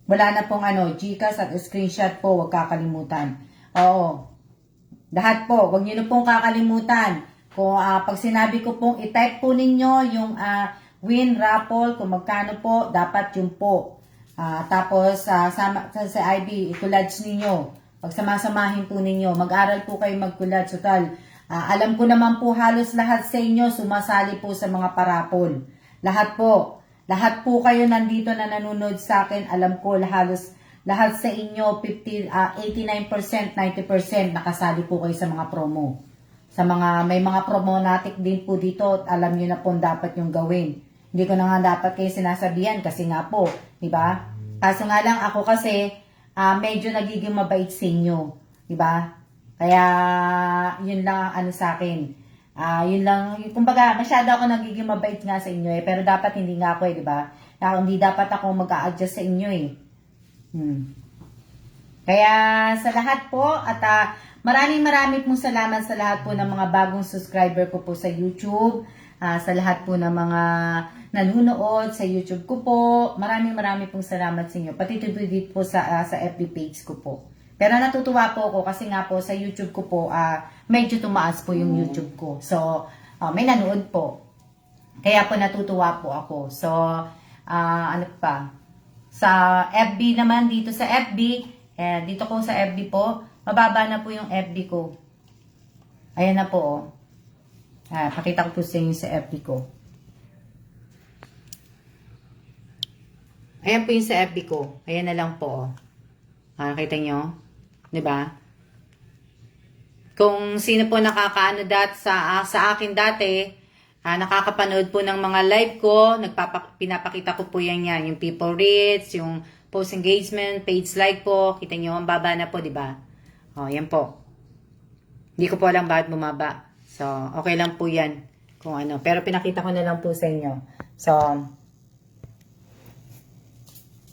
Wala na pong GCash at screenshot po, huwag kakalimutan. Oo. Lahat po, huwag niyo na pong kakalimutan. Kung pag sinabi ko pong i-type po ninyo yung win raffle, kung magkano po, dapat yun po. Tapos sa IB, i-collage ninyo. Pag samasamahin po ninyo, mag-aral po kayo mag-collage. Total, alam ko naman po halos lahat sa inyo sumasali po sa mga parapol. Lahat po. Lahat po kayo nandito na nanonood sa akin, alam ko halos lahat sa inyo 89%, 90% nakasali po kayo sa mga promo. May mga promonatic din po dito, alam niyo na po dapat yung gawin. Hindi ko na nga dapat kayo sinasabihan kasi nga po, di ba? Kaso nga lang ako kasi medyo nagiging mabait sa inyo, di ba? Kaya yun lang ang ano sa akin. Yun lang, kumbaga, masyado ako nagiging mabait nga sa inyo pero dapat hindi nga ako di ba? Hindi dapat ako mag-a-adjust sa inyo Kaya sa lahat po, at maraming pong salamat sa lahat po ng mga bagong subscriber ko po sa YouTube, sa lahat po ng mga nanonood sa YouTube ko po, maraming pong salamat sa inyo, pati din po sa FB page ko po. Pero natutuwa po ako kasi nga po sa YouTube ko po, medyo tumaas po yung YouTube ko. So, may nanood po. Kaya po natutuwa po ako. So, ano pa? Sa FB naman, dito sa FB, dito ko sa FB po, mababa na po yung FB ko. Ayan na po. Pakita ko po sa inyo sa FB ko. Ayan po yung sa FB ko. Ayan na lang po. Nakita nyo? Diba? Kung sino po nakakaano sa akin dati, nakakapanood po ng mga live ko, pinapakita ko po yan, yung people reads, yung post engagement, page like po, kita nyo, ang baba na po, diba? Yan po. Hindi ko po alam bakit bumaba. So, okay lang po yan. Kung ano. Pero pinakita ko na lang po sa inyo. So,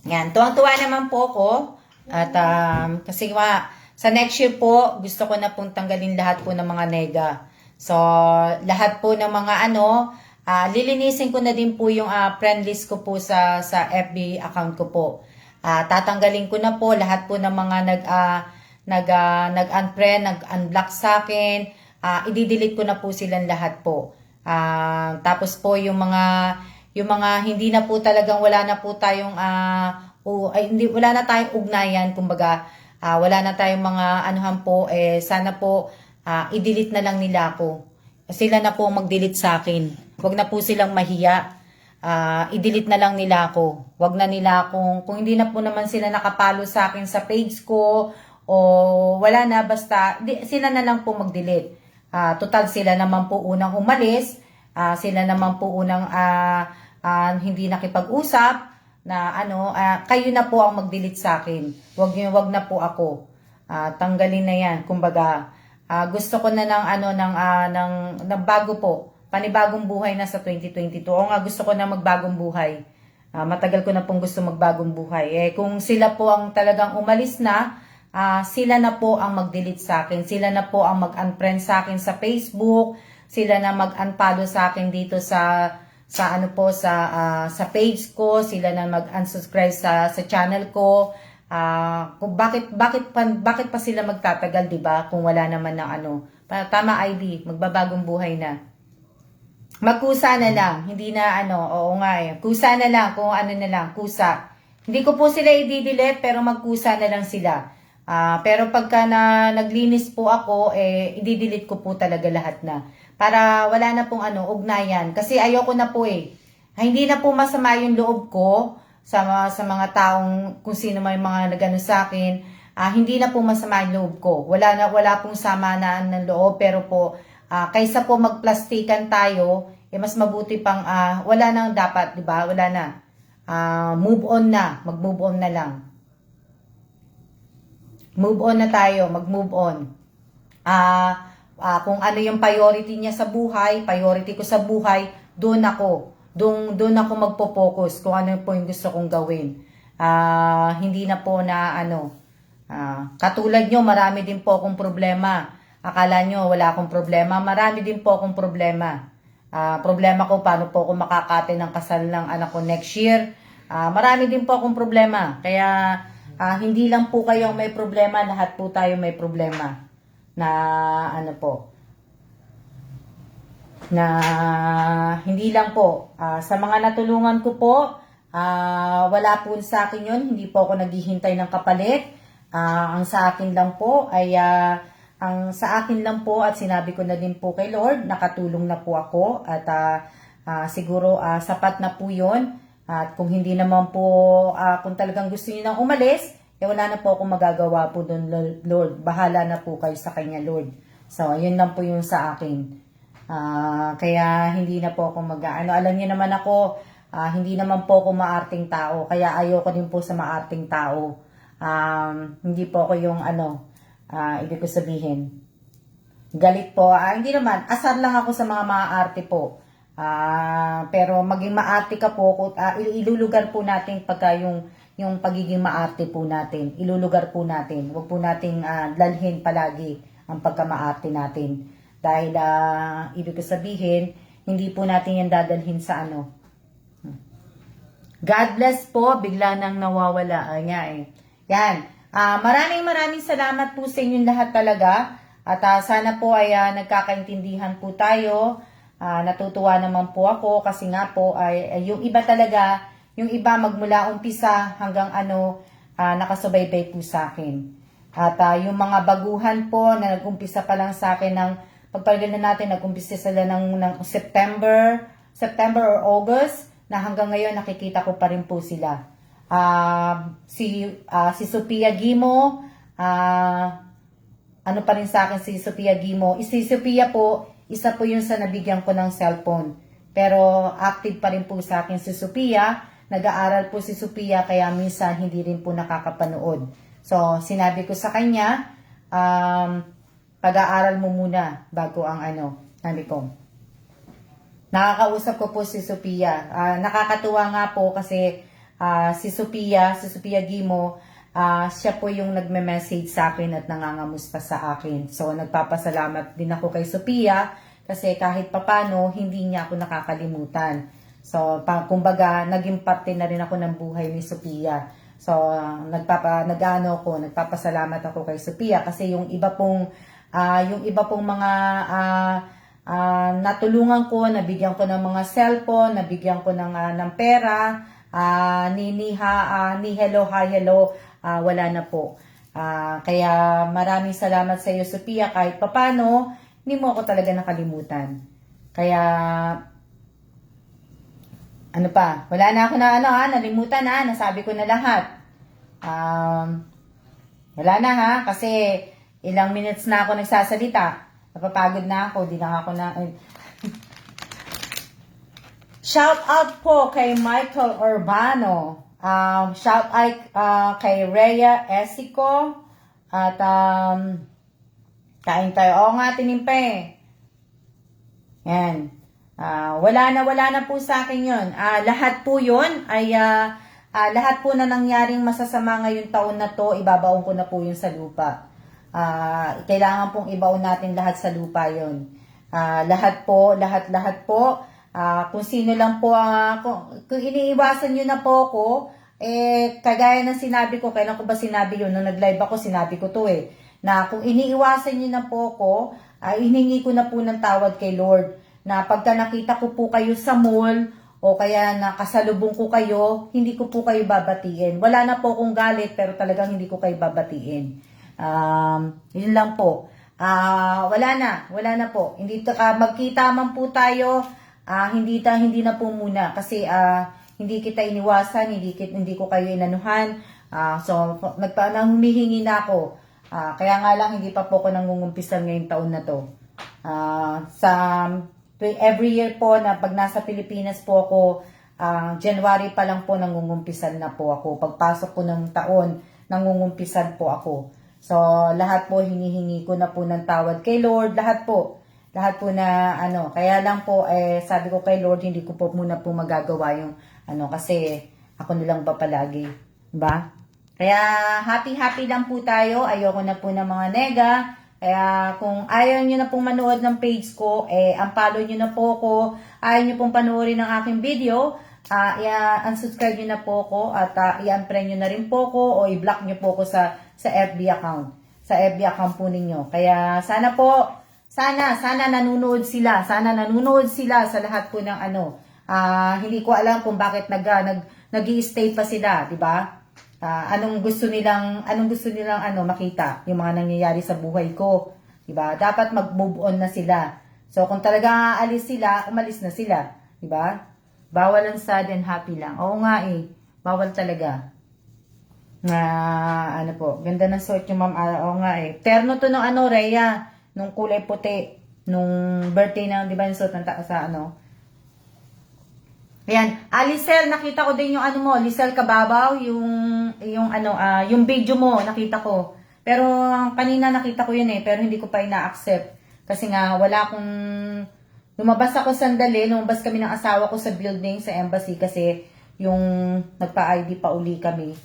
yan. Tuwang-tuwa naman po ako. At kasi sa next year po, gusto ko na pong tanggalin lahat po ng mga nega. So, lahat po ng mga lilinisin ko na din po yung friend list ko po sa FB account ko po. Tatanggalin ko na po lahat po ng mga nag-unfriend, nag-unblock sa akin. I-delete ko na po silang lahat po. Tapos po yung mga hindi na po talagang wala na po tayong wala na tayong ugnayan, kumbaga wala na tayong mga anuhan po, sana po i-delete na lang nila ako. Sila na po mag-delete sa akin. Huwag na po silang mahiya. I-delete na lang nila ako. Huwag na nila akong, kung hindi na po naman sila nakapalo sa akin sa page ko, o wala na, basta sila na lang po mag-delete. Total sila naman po unang umalis, sila naman po unang hindi nakipag-usap, na kayo na po ang mag-delete sa akin. Wag na po ako. Tanggalin na 'yan. Kumbaga, gusto ko na ng bago po. Panibagong buhay na sa 2022. O nga, gusto ko na magbagong buhay. Matagal ko na pong gusto magbagong buhay. Kung sila po ang talagang umalis na, sila na po ang mag-delete sa akin. Sila na po ang mag-unfriend sa akin sa Facebook. Sila na mag-unfollow sa akin dito sa page ko, sila na mag-unsubscribe sa channel ko. Kung bakit pa sila magtatagal, 'di ba? Kung wala naman ng tama ID, magbabagong buhay na. Magkusa na lang, hindi na oo nga kusa na lang, kung na lang, kusa. Hindi ko po sila i-delete pero magkusa na lang sila. Pero pagka naglinis po ako, i-delete ko po talaga lahat na. Para wala na pong ugnayan. Kasi ayoko na po hindi na po masama yung loob ko sa mga taong kung sino may mga nagano sa akin. Hindi na po masama yung loob ko. Wala pong sama na ng loob. Pero po, kaysa po magplastikan tayo, mas mabuti pang wala nang dapat, di ba? Wala na. Move on na. Mag-move on na lang. Move on na tayo. Mag-move on. Kung ano yung priority niya sa buhay, priority ko sa buhay, doon ako magpo-focus kung ano po yung gusto kong gawin. Hindi na po na katulad nyo, marami din po akong problema. Akala nyo wala akong problema, marami din po akong problema. Problema ko paano po ako makakate ng kasal ng anak ko next year. Marami din po akong problema. Kaya hindi lang po kayo may problema, lahat po tayo may problema. Na po. na hindi lang po sa mga natulungan ko po, wala po sa akin yun, hindi po ako naghihintay ng kapalit. Ang sa akin lang po ay ang sa akin lang po, at sinabi ko na din po kay Lord, nakatulong na po ako at siguro sapat na po yun. At kung hindi naman po, kung talagang gusto niyo nang umalis, wala na po akong magagawa po doon, Lord. Bahala na po kayo sa kanya, Lord. So, yun lang po yung sa akin. Kaya hindi na po ako alam niyo naman ako, hindi naman po ako maarting tao. Kaya ayoko din po sa maarting tao. Hindi po ako yung ibig ko sabihin. Galit po. Hindi naman. Asar lang ako sa mga maarte po. Pero maging maarte ka po, ilulugar po natin pagka yung pagiging maarte po natin. Ilulugar po natin. Huwag po nating dalhin palagi ang pagkamaarte natin. Dahil ibig ko sabihin, hindi po natin yan dadalhin sa God bless po, bigla nang nawawala. Yan. Maraming salamat po sa inyong lahat talaga. At sana po ay nagkakaintindihan po tayo. Natutuwa naman po ako kasi nga po ay yung iba talaga, yung iba magmula umpisa hanggang nakasubaybay po sa akin. At yung mga baguhan po na nag-umpisa pa lang sa akin ng pagpalagay natin, nag-umpisa sila ng September or August, na hanggang ngayon nakikita ko pa rin po sila. Si Sophia Gimo, ano pa rin sa akin si Sophia Gimo. Si Sophia po, isa po yun sa nabigyan ko ng cellphone. Pero active pa rin po sa akin si Sophia. Nag-aaral po si Sophia kaya minsan hindi rin po nakakapanood. So, sinabi ko sa kanya, pag-aaral mo muna bago ang sabi ko. Nakakausap ko po si Sophia. Nakakatuwa nga po kasi si Sophia Gimo, siya po yung nagme-message sa akin at nangangamusta sa akin. So, nagpapasalamat din ako kay Sophia kasi kahit papano, hindi niya ako nakakalimutan. So, kumbaga, naging parte na rin ako ng buhay ni Sophia. So, nagpapasalamat ako kay Sophia kasi yung iba pong mga natulungan ko, nabigyan ko ng mga cellphone, nabigyan ko ng pera, ni hello, hi, hello, wala na po. Kaya maraming salamat sa iyo, Sophia, kahit papano, hindi mo ako talaga nakalimutan. Kaya, wala na ako nalimutan nasabi ko na lahat. Wala na kasi ilang minutes na ako nagsasalita. Napapagod na ako, di na ako Shout out po kay Michael Urbano. Shout out kay Rhea Esico. At kain tayo. Oo nga, tinimpe. Yan. Wala na po sa akin yun. Lahat po yun ay lahat po na nangyaring masasama ngayong taon na to, ibabaon ko na po yun sa lupa. Kailangan pong ibaon natin lahat sa lupa yun. Lahat po. Kung sino lang po, kung iniiwasan nyo na po ko, kagaya ng sinabi ko, kailan ko ba sinabi yun? Nung nag-live ako, sinabi ko to na kung iniiwasan nyo na po ko, hiningi ko na po ng tawad kay Lord, na pagka nakita ko po kayo sa mall, o kaya nakasalubong ko kayo, hindi ko po kayo babatiin. Wala na po akong galit, pero talagang hindi ko kayo babatiin. Yun lang po. Wala na po. Hindi magkita man po tayo, hindi na po muna kasi hindi kita iniwasan, hindi ko kayo inanuhan. So humihingi na ako. Kaya nga lang hindi pa po ako nangungumpisan ngayong taon na to. Every year po na pag nasa Pilipinas po ako, January pa lang po nangungumpisan na po ako. Pagpasok po ng taon, nangungumpisan po ako. So, lahat po hinihingi ko na po ng tawad kay Lord, lahat po na kaya lang po sabi ko kay Lord, hindi ko po muna po magagawa yung kasi ako nilang ba palagi, ba? Kaya happy lang po tayo, ayoko na po ng mga nega. Kaya kung ayaw niyo na pong manood ng page ko, unfollow niyo na po ko. Ayaw niyo pong panoorin ng aking video, unsubscribe niyo na po ko at i-unfriend niyo na rin po ko o i-block niyo po ko sa FB account. Sa FB account po ninyo. Kaya sana po Sana nanonood sila. Sana nanonood sila sa lahat po ng ano. Hindi ko alam kung bakit nag-i-stay pa sila, di ba? Anong gusto nilang ano makita, yung mga nangyayari sa buhay ko, di ba? Dapat mag-move on na sila. So kung talaga aalis sila, umalis na sila, di ba? Bawal ang sad and happy lang. Oo nga eh, bawal talaga. Ano po, ganda ng suot yung ma'am. Oo nga eh. Terno to ng ano, Rhea, nung kulay puti, nung birthday na, di ba yung suot ng sa ano. Ayan, Lisel, nakita ko din yung ano mo, Lisel Kababaw, yung ano, yung video mo, nakita ko. Pero kanina nakita ko yun eh, pero hindi ko pa ina-accept. Kasi nga, wala akong, lumabas ako sandali, lumabas kami ng asawa ko sa building, sa embassy, kasi yung nagpa-ID pa uli kami.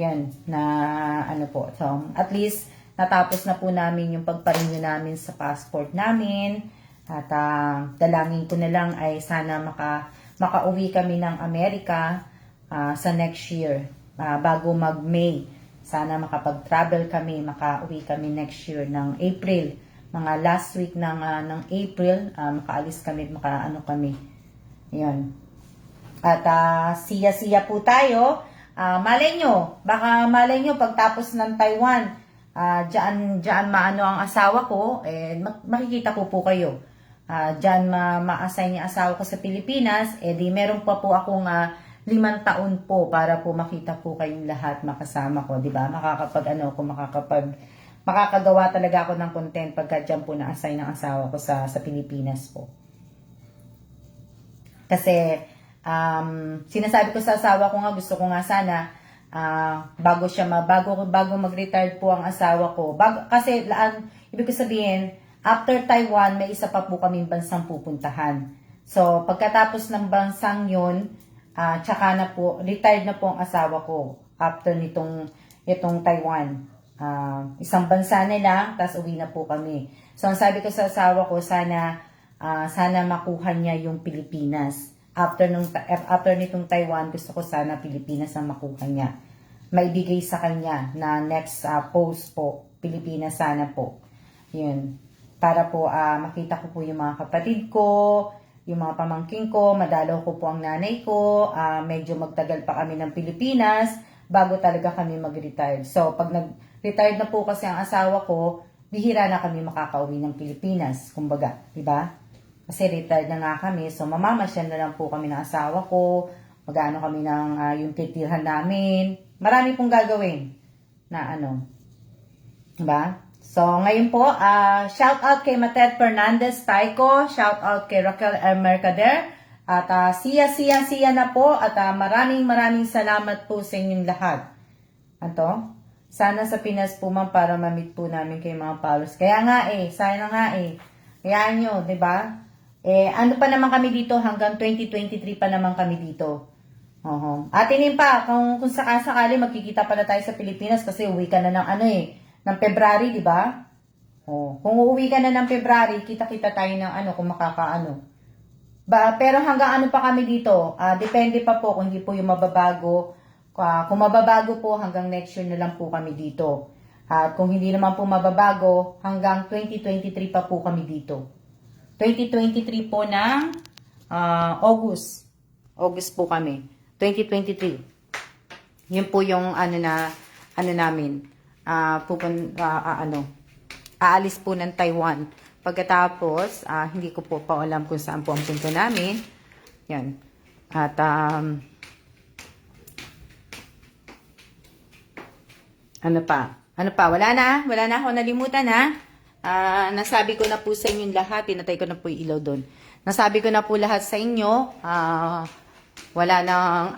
Yan, na ano po. So, at least, natapos na po namin yung pagpa-renew namin sa passport namin. At dalangin ko na lang ay sana makauwi kami ng Amerika sa next year, bago mag-May. Sana makapag-travel kami, makauwi kami next year ng April. Mga last week ng April, makaalis kami, makaano kami. Yan. At siya po tayo. Malay nyo, baka malay nyo pagtapos ng Taiwan, diyan maano ang asawa ko, makikita ko po kayo. Diyan ma-assign yung asawa ko sa Pilipinas, di meron pa po akong 5 taon po para po makita po kayong lahat makasama ko, di ba? Makakagawa talaga ako ng content pagka diyan po na-assign ng asawa ko sa Pilipinas po. Kasi sinasabi ko sa asawa ko nga, gusto ko nga sana bago mag-retire po ang asawa ko. Kasi ibig ko sabihin, after Taiwan, may isa pa po kaming bansang pupuntahan. So, pagkatapos ng bansang yun, tsaka na po, retired na po ang asawa ko after itong Taiwan. Isang bansa na lang, tapos uwi na po kami. So, ang sabi ko sa asawa ko, sana makuha niya yung Pilipinas. After nitong Taiwan, gusto ko sana Pilipinas ang makuha niya. Maibigay sa kanya na next post po, Pilipinas sana po. Yun. Para po makita ko po yung mga kapatid ko, yung mga pamangking ko, madalaw ko po ang nanay ko, medyo magtagal pa kami ng Pilipinas bago talaga kami mag-retire. So, pag nag-retired na po kasi ang asawa ko, bihira na kami makakauwi ng Pilipinas, kumbaga, di ba? Kasi retired na nga kami, so mamamasyal na lang po kami ng asawa ko, mag-ano kami ng yung titirhan namin. Marami pong gagawin na ano, di ba? So, ngayon po, shout out kay Matet Fernandez Taiko, shout out kay Raquel R. Mercader, at siya na po, at maraming salamat po sa inyong lahat. Ato, sana sa Pinas po man para ma-meet po namin kay mga followers. Kaya nga sana nga Kaya nyo, di ba? Ano pa naman kami dito, hanggang 2023 pa naman kami dito. Atinin pa, kung sakasakali magkikita pala tayo sa Pilipinas kasi uwi ka na ng ng February, di ba? Kung uuwi ka na ng February, kita-kita tayo ng kung makakaano. Pero hanggang ano pa kami dito, depende pa po kung hindi po yung mababago. Kung mababago po, hanggang next year na lang po kami dito. At kung hindi naman po mababago, hanggang 2023 pa po kami dito. 2023 po ng August. August po kami. 2023. Yun po yung namin. Aalis po ng Taiwan. Pagkatapos, hindi ko po pa alam kung saan po ang punto namin. Yan. At, ano pa? Wala na ako nalimutan nasabi ko na po sa inyo lahat. Pinatay ko na po yung ilaw doon. Nasabi ko na po lahat sa inyo. Wala nang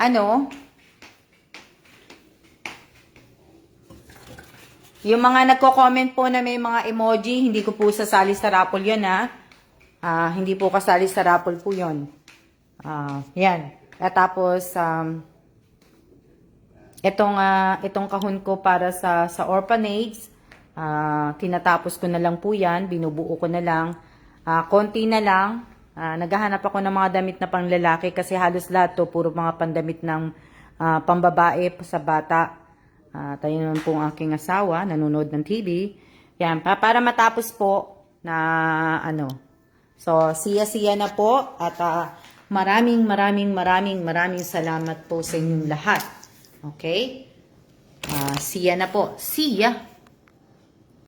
yung mga nagko-comment po na may mga emoji, hindi ko po sasali sa raffle yun hindi po kasali sa raffle po yun. Yan. At tapos, itong kahon ko para sa orphanage, tinatapos ko na lang po yan, binubuo ko na lang. Konti na lang. Naghahanap ako ng mga damit na panglalaki kasi halos lahat to puro mga pandamit ng pambabae sa bata. Tayo naman po ang aking asawa, nanonood ng TV. Yan, para matapos po, na ano. So, siya na po at maraming salamat po sa inyong lahat. Okay? Siya na po. Siya.